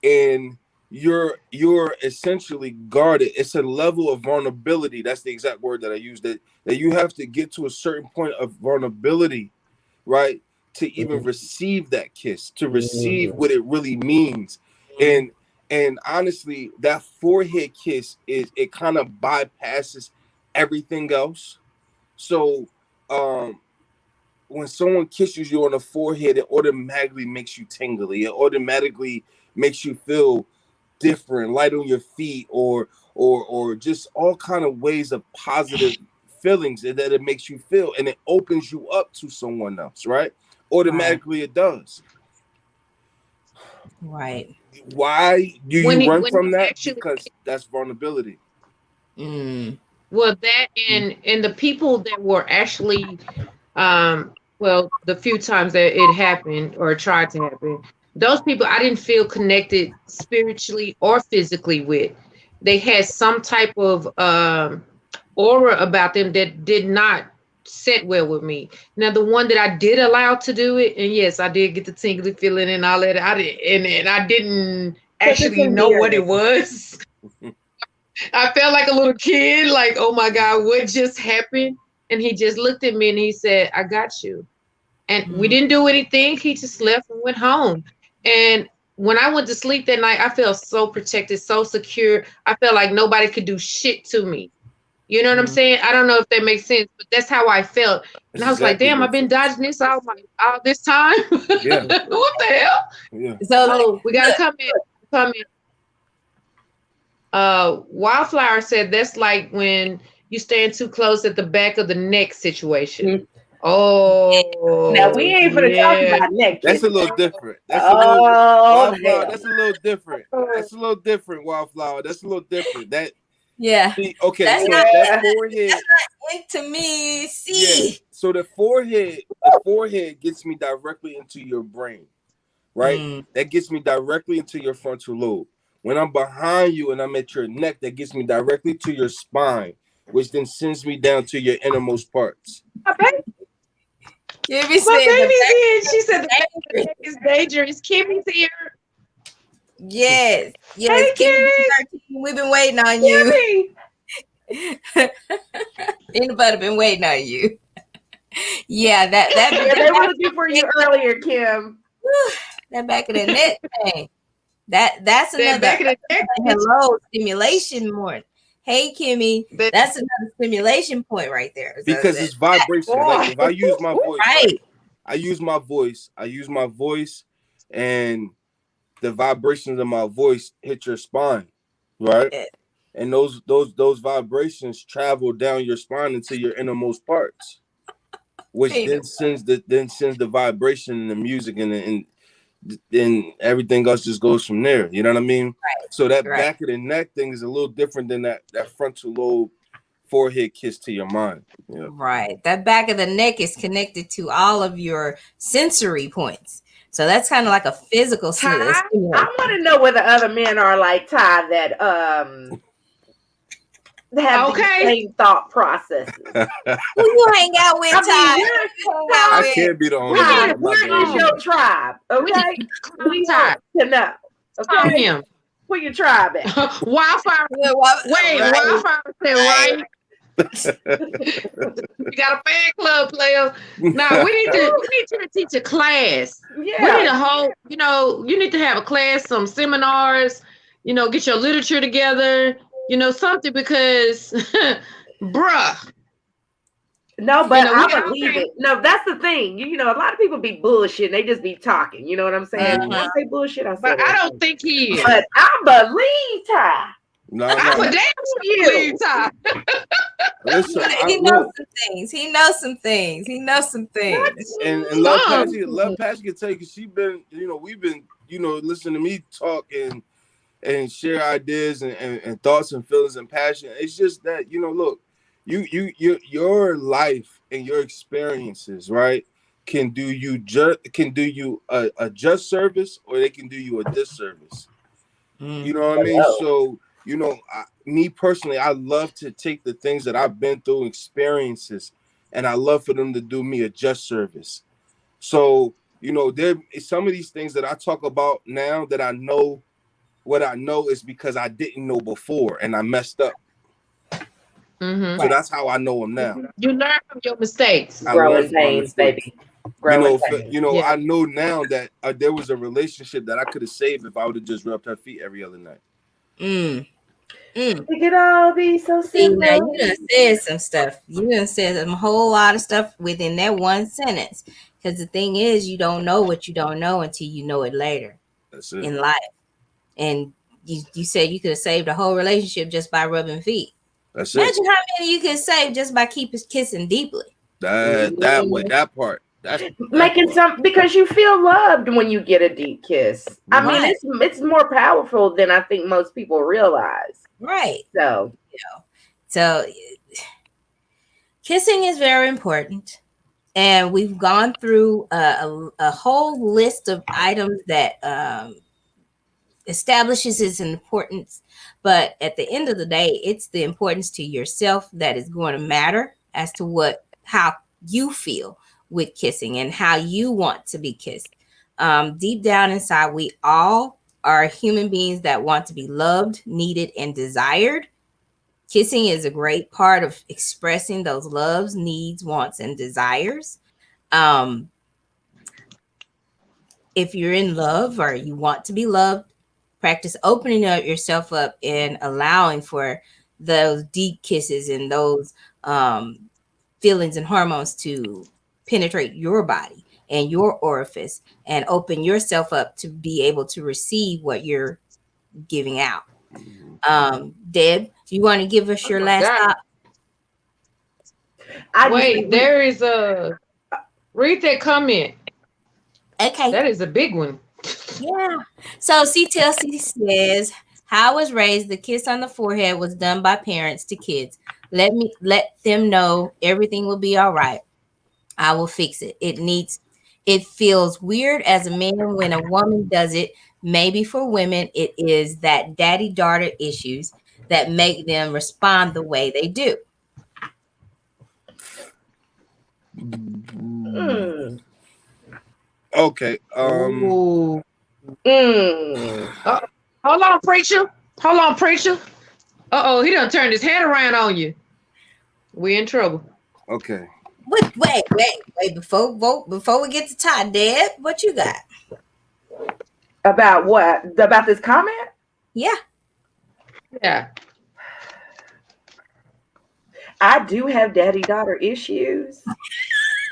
and you're essentially guarded. It's a level of vulnerability. That's the exact word that I used. That you have to get to a certain point of vulnerability, right, to even receive that kiss, to receive what it really means. And And honestly, that forehead kiss it kind of bypasses everything else. So when someone kisses you on the forehead, it automatically makes you tingly. It automatically makes you feel different, light on your feet, or just all kind of ways of positive feelings that it makes you feel, and it opens you up to someone else, right? Automatically, it does. Right. Why do When you he run when from he that? actually Because that's vulnerability. well that and the people that were actually well the few times that it happened or tried to happen, those people I didn't feel connected spiritually or physically with. They had some type of aura about them that did not sit well with me. Now the one that I did allow to do it, and yes, I did get the tingly feeling and all that. I did, and I didn't actually know what it was. I felt like a little kid, like, oh my God, what just happened? And he just looked at me and he said, I got you. And we didn't do anything. He just left and went home. And when I went to sleep that night, I felt so protected, so secure. I felt like nobody could do shit to me. You know what I'm saying? I don't know if that makes sense, but that's how I felt. And I was like, Exactly damn, I've been dodging this all this time. Yeah. What the hell? Yeah. So We gotta come in. Wildflower said that's like when you stand too close at the back of the neck situation. Oh, Now we ain't gonna talk yeah. about neck That's a kissing. little different. That's a Oh, little Wildflower. hell. That's a little different. That's a little different, Wildflower. That's a little different. That yeah, okay. that's So not that forehead. intimacy. Yeah. So the forehead gets me directly into your brain, right? That gets me directly into your frontal lobe. When I'm behind you and I'm at your neck, that gets me directly to your spine, which then sends me down to your innermost parts. Kimmy My said baby's the in. She said the back of the neck is dangerous. Kimmy's here. yes, Hey, Kimmy, we've been waiting on you. Kimmy. Peanut butter been waiting on you. Yeah, that Yeah, they were looking for you earlier, Kim. that back of the neck thing. That's That back another of the neck. hello stimulation more. Hey Kimmy, That- that's another stimulation point right there. So Because it's vibration. Like if I use my voice, right. I use my voice, and the vibrations of my voice hit your spine, right? Yeah. And those vibrations travel down your spine into your innermost parts, which then sends the vibration and the music and then everything else just goes from there. You know what I mean? Right. So that back of the neck thing is a little different than that frontal lobe forehead kiss to your mind. Yeah. Right. That back of the neck is connected to all of your sensory points. So that's kind of like a physical I want to know where the other men are like Ty that have the same thought processes. Who you hang out with, Ty? I can't be the only one. Where is your tribe? Okay, we want to know. Okay, him. Where your tribe at? Wildfire. Wait, Wildfire said right. You got a fan club, player. Now we need you to teach a class. Yeah. We need a whole, you need to have a class, some seminars, get your literature together, something, because bruh. No, but I believe it. No, that's the thing. A lot of people be bullshit. They just be talking. You know what I'm saying? When I say bullshit, I say but I don't think he is. But I believe Ty. No. I would damn believe Ty. Listen, he knows some things. He knows some things. And Love Passion can tell you, because she been, we've been, listening to me talk and share ideas and thoughts and feelings and passion. It's just that, look, your life and your experiences, right, can do you a just service, or they can do you a disservice. You know what I mean? So, me personally, I love to take the things that I've been through, experiences, and I love for them to do me a just service. So, there some of these things that I talk about now that I know. What I know is because I didn't know before and I messed up. So that's how I know them now. You learn from your mistakes. Growing pains, baby. growing pains. Yeah. I know now that there was a relationship that I could have saved if I would have just rubbed her feet every other night. It could all be so See, now simple. you done said some stuff. You done said a whole lot of stuff within that one sentence. Because the thing is, you don't know what you don't know until you know it later That's it. in life. And you said you could have saved a whole relationship just by rubbing feet. That's it. Imagine how many you could save just by keeping kissing deeply. That way, that part. That's Making some, because you feel loved when you get a deep kiss. I mean, Right. it's more powerful than I think most people realize. Right. So So kissing is very important. And we've gone through a whole list of items that establishes its importance. But at the end of the day, it's the importance to yourself that is going to matter as to how you feel with kissing and how you want to be kissed. Deep down inside, we all are human beings that want to be loved, needed, and desired. Kissing is a great part of expressing those loves, needs, wants, and desires. If you're in love or you want to be loved, practice opening up yourself up and allowing for those deep kisses and those feelings and hormones to penetrate your body and your orifice and open yourself up to be able to receive what you're giving out. Deb, you want to give us your last thought? Wait, there is read that comment. Okay. That is a big one. Yeah. So CTLC says, how I was raised, the kiss on the forehead was done by parents to kids. Let them know everything will be all right. I will fix it. It feels weird as a man when a woman does it. Maybe for women, it is that daddy-daughter issues that make them respond the way they do. Okay. Hold on, preacher. Hold on, preacher. Uh-oh, he done turned his head around on you. We in trouble. Okay. Wait. Before we get to Todd, Deb, what you got? About what? About this comment? Yeah. Yeah. I do have daddy-daughter issues.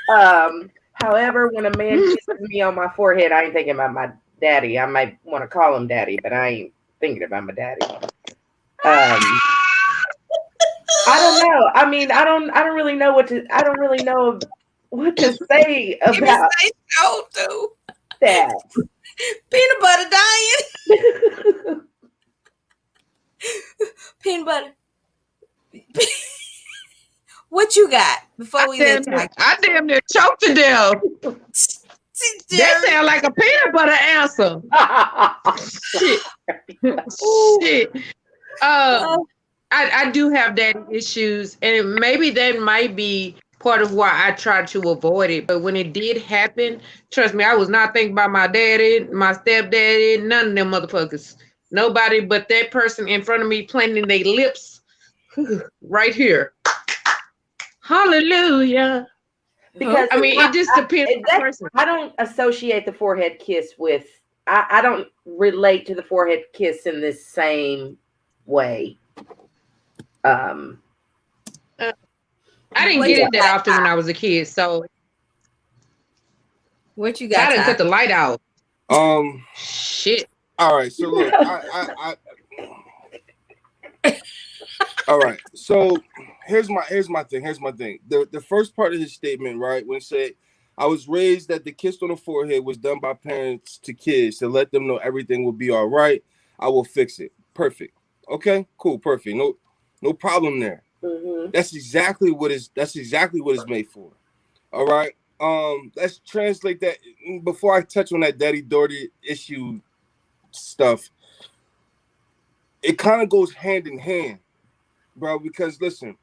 However, when a man kisses me on my forehead, I ain't thinking about my daddy. I might want to call him daddy, but I ain't thinking about my daddy. I don't know. I mean, I don't really know what to say about that. Peanut butter dying. Peanut butter. What you got before we let talk? I damn near choked to death. That sound like a peanut butter answer. Shit. I do have daddy issues, and maybe that might be part of why I tried to avoid it. But when it did happen, trust me, I was not thinking about my daddy, my stepdaddy, none of them motherfuckers. Nobody but that person in front of me planting their lips right here. Hallelujah. Because I mean, it just depends on the person. I don't associate the forehead kiss with, I don't relate to the forehead kiss in this same way. I didn't get it that often when I was a kid, so what you got? I didn't cut the light out. Shit. All right, so look, all right, so here's my thing. The first part of his statement, right, when he said, I was raised that the kiss on the forehead was done by parents to kids to let them know everything will be all right. I will fix it. Perfect. Okay, cool, perfect. No problem there. Mm-hmm. That's exactly what it's made for. All right. Let's translate that before I touch on that daddy-daughter issue stuff. It kind of goes hand in hand, bro, because listen,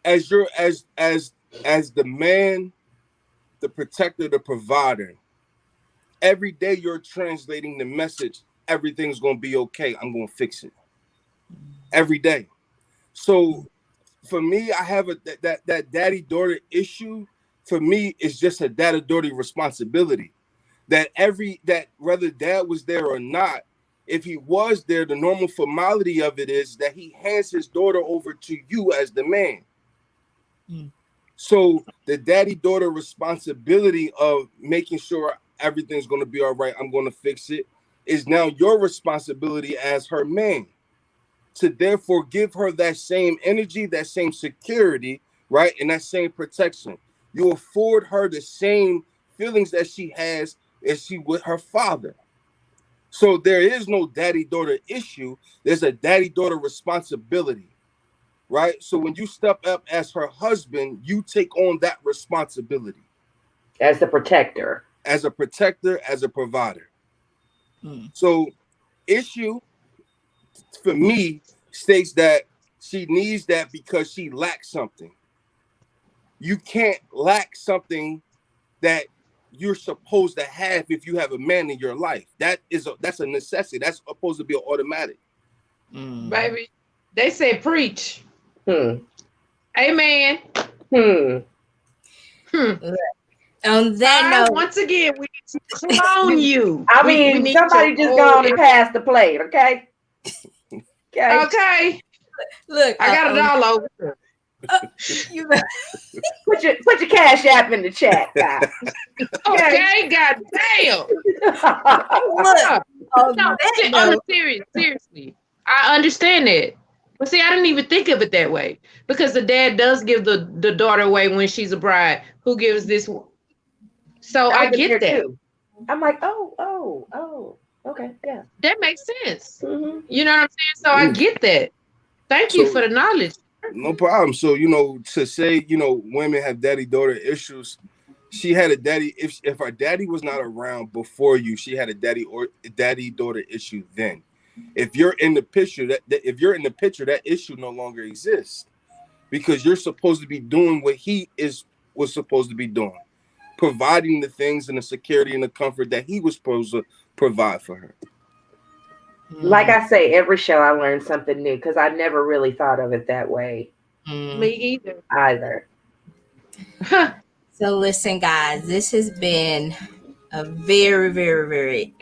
as the man, the protector, the provider, every day you're translating the message, everything's gonna be okay. I'm gonna fix it. Every day. So for me, I have that daddy-daughter issue for me, it's just a dad-daughter responsibility. That whether dad was there or not, if he was there, the normal formality of it is that he hands his daughter over to you as the man. So the daddy-daughter responsibility of making sure everything's going to be all right, I'm going to fix it, is now your responsibility as her man. To therefore give her that same energy, that same security, right? And that same protection. You afford her the same feelings that she has as she with her father. So there is no daddy-daughter issue. There's a daddy-daughter responsibility, right? So when you step up as her husband, you take on that responsibility. As the protector. As a protector, as a provider. So issue, for me, states that she needs that because she lacks something. You can't lack something that you're supposed to have if you have a man in your life. That's a necessity. That's supposed to be an automatic. Baby, they said preach. Amen. On that note, once again, we need to clone you. I mean, somebody just go on and pass the plate, okay? Okay. Look, I got it all over. Put your Cash App in the chat, guys. Okay, goddamn. Look, seriously, I understand that. But see, I didn't even think of it that way, because the dad does give the daughter away when she's a bride. Who gives this one? So I get that. Too. I'm like, oh, okay, yeah. That makes sense. You know what I'm saying? So I get that. Thank you for the knowledge. No problem. So, to say, women have daddy-daughter issues, she had a daddy. If her daddy was not around before you, she had a daddy-daughter issue then. If you're in the picture, that issue no longer exists, because you're supposed to be doing what he was supposed to be doing, providing the things and the security and the comfort that he was supposed to provide for her. Like I say, every show I learn something new, because I never really thought of it that way. Me either. So listen, guys, this has been a very, very, very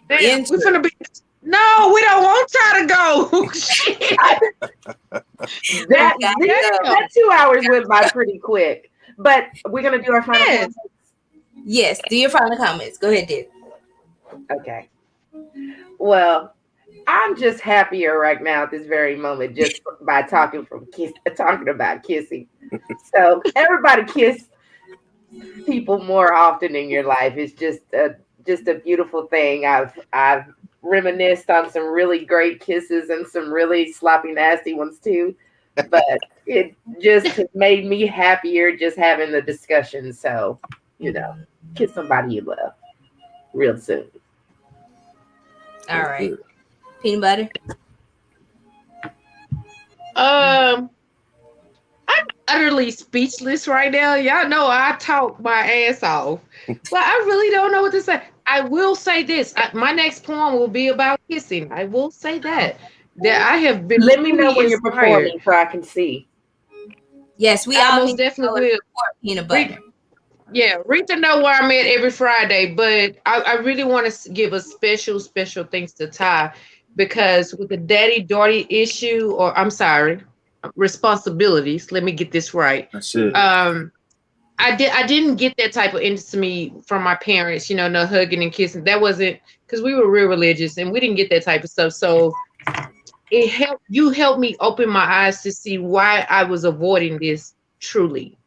we're gonna be. No, we don't want y'all to go. that 2 hours went by pretty quick. But we're gonna do our final comments. Yes, do your final comments. Go ahead, Dib. Okay. Well, I'm just happier right now at this very moment, just by talking about kissing. So everybody kiss people more often in your life. It's just a beautiful thing. I've reminisced on some really great kisses and some really sloppy, nasty ones too. But it just has made me happier just having the discussion. So, kiss somebody you love real soon. All right. Peanut butter? I'm utterly speechless right now. Y'all know I talk my ass off, but I really don't know what to say. I will say this. My next poem will be about kissing. I will say that I have been. Let me know when you're performing so I can see. Yes, we all most definitely will. Peanut butter. Rita know where I'm at every Friday, but I really want to give a special thanks to Ty, because with the daddy-daughter issue, or I'm sorry, responsibilities. Let me get this right. That's it. I didn't get that type of intimacy from my parents, no hugging and kissing. That wasn't, because we were real religious and we didn't get that type of stuff. So you helped me open my eyes to see why I was avoiding this truly.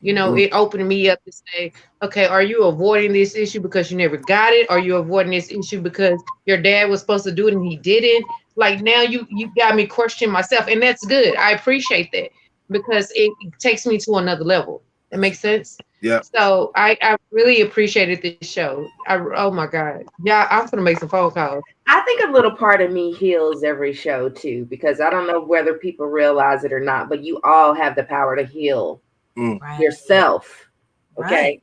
It opened me up to say, okay, are you avoiding this issue because you never got it? Are you avoiding this issue because your dad was supposed to do it and he didn't? Like, now you got me questioning myself, and that's good. I appreciate that, because it takes me to another level. That makes sense? Yeah. So I really appreciated this show. Oh my God. Yeah, I'm gonna make some phone calls. I think a little part of me heals every show too, because I don't know whether people realize it or not, but you all have the power to heal yourself. Okay. Right.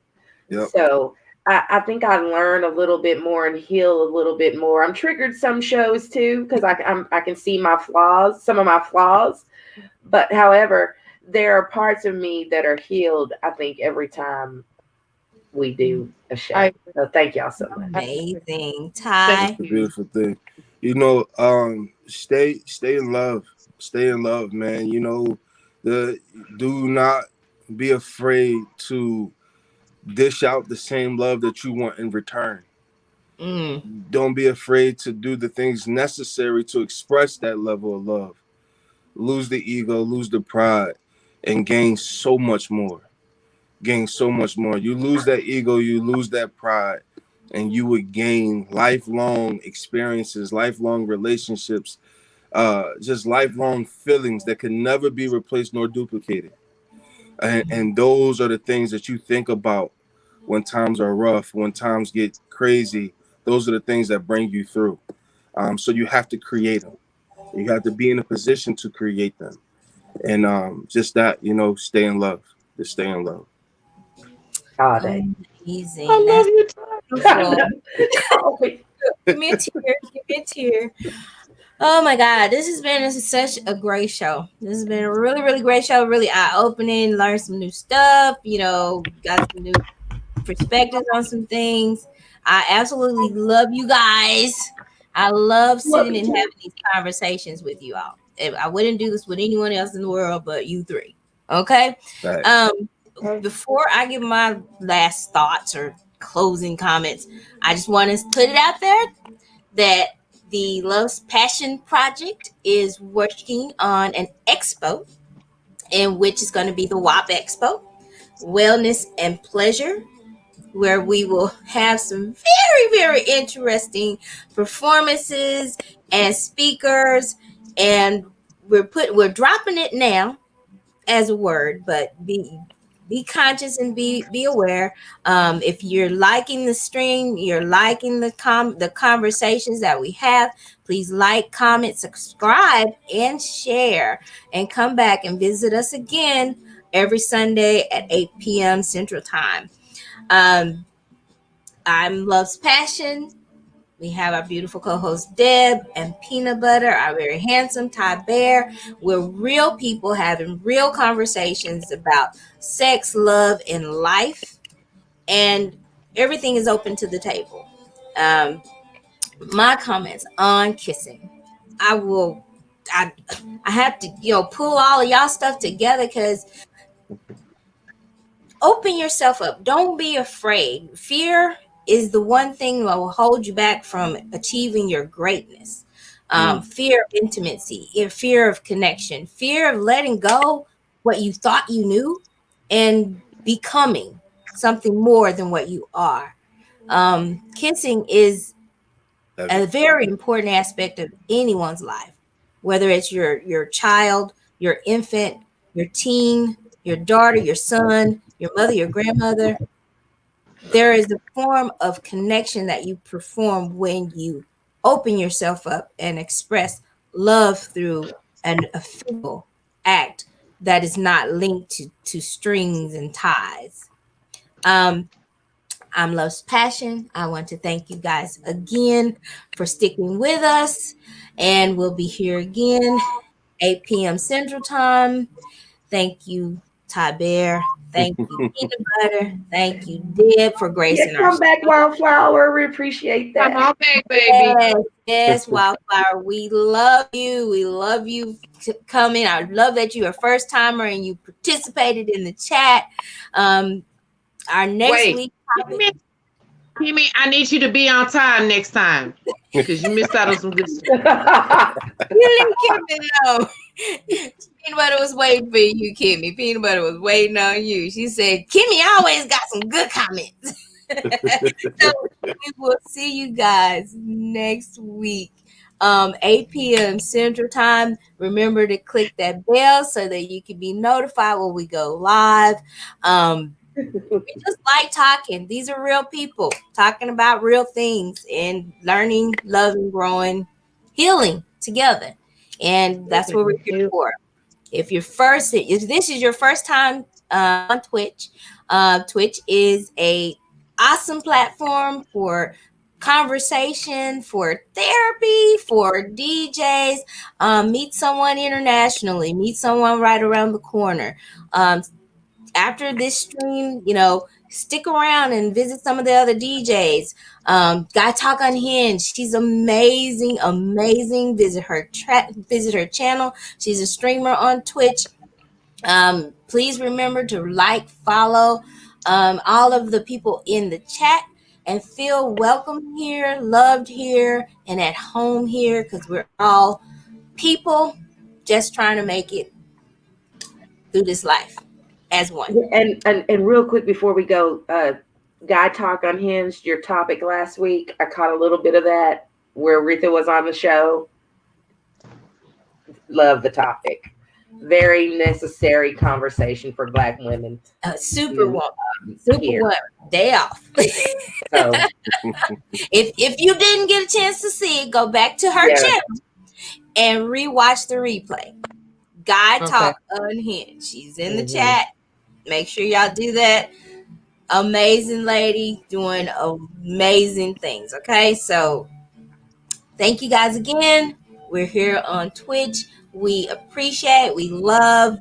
Yep. So I think I learn a little bit more and heal a little bit more. I'm triggered some shows too, because I can see some of my flaws. But however, there are parts of me that are healed, I think, every time we do a show. I, So thank y'all so much. Amazing. thank Ty. A you. beautiful thing. Stay in love. Stay in love, man. The do not be afraid to dish out the same love that you want in return. Mm. Don't be afraid to do the things necessary to express that level of love. Lose the ego, lose the pride, and gain so much more. Gain so much more. You lose that ego, you lose that pride, and you would gain lifelong experiences, lifelong relationships, just lifelong feelings that can never be replaced nor duplicated. And those are the things that you think about when times are rough, when times get crazy. Those are the things that bring you through. So you have to create them. You have to be in a position to create them. And just that, stay in love. Just stay in love. All day. I Amazing. love That's you, Ty. beautiful. Give me a tear. Give me a tear. Oh my God, this has been such a great show. This has been a really, really great show. Really eye opening. Learned some new stuff. Got some new perspectives on some things. I absolutely love you guys. I love Love sitting you and too. having these conversations with you all. I wouldn't do this with anyone else in the world but you three. Okay. Facts. Um, Before I give my last thoughts or closing comments, I just want to put it out there that the Love's Passion Project is working on an expo, in which is going to be the WAP Expo, Wellness and Pleasure, where we will have some very, very interesting performances and speakers. And we're dropping it now as a word, but be conscious and be aware. If you're liking the stream, you're liking the conversations that we have, please like, comment, subscribe, and share. And come back and visit us again every Sunday at 8 p.m. Central Time. Um, I'm Love's Passion. We have our beautiful co-host Deb and Peanut Butter, our very handsome Ty Bear. We're real people having real conversations about sex, love, and life, and everything is open to the table. Um, my comments on kissing. I will. I I have to pull all of y'all stuff together because open yourself up. Don't be afraid. Fear is the one thing that will hold you back from achieving your greatness. Fear of intimacy, fear of connection, fear of letting go what you thought you knew and becoming something more than what you are. Kissing is a very important aspect of anyone's life, whether it's your child, your infant, your teen, your daughter, your son, your mother, your grandmother. There is a form of connection that you perform when you open yourself up and express love through a physical act that is not linked to strings and ties. Um, I'm Love's Passion. I want to thank you guys again for sticking with us. And we'll be here again, 8 p.m. Central Time. Thank you, Ty Bear. Thank you, Peanut Butter. Thank you, Deb, for Yeah, gracing our come back, Wildflower. We appreciate Come that. on back, baby. Yes, Wildflower. We love you. We love you coming. I love that you're a first timer and you participated in the chat. Our next Wait, week Kimmy, Kimmy, I need you to be on time next time because you missed out on some good stuff. you didn't Kimmy know. Peanut Butter was waiting for you, Kimmy. Peanut Butter was waiting on you. She said, Kimmy always got some good comments. So we will see you guys next week. 8 p.m. Central Time. Remember to click that bell so that you can be notified when we go live. We just like talking. These are real people talking about real things and learning, loving, growing, healing together. And that's what we're here for. If this is your first time on Twitch, Twitch is a awesome platform for conversation, for therapy, for DJs. Meet someone internationally, meet someone right around the corner. after this stream, stick around and visit some of the other DJs. Guy Talk Unhinged. She's amazing, amazing. Visit her channel. She's a streamer on Twitch. Please remember to like, follow all of the people in the chat, and feel welcome here, loved here, and at home here, because we're all people just trying to make it through this life as one. And real quick before we go, Guy Talk Unhinged, your topic last week, I caught a little bit of that where Rita was on the show. Love the topic. Very necessary conversation for Black women. Superwoman. Day off. So, if you didn't get a chance to see it, go back to her channel and rewatch the replay. Guy Talk Unhinged. She's in the chat. Make sure y'all do that. Amazing lady doing amazing things. Okay, so thank you guys again. We're here on Twitch. We appreciate, we love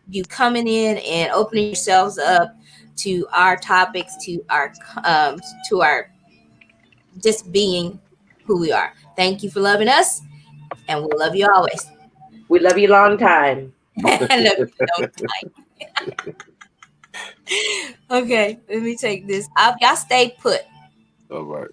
you coming in and opening yourselves up to our topics, to our just being who we are. Thank you for loving us, and we'll love you always. We love you long time. Okay, let me take this off. Y'all stay put. All right.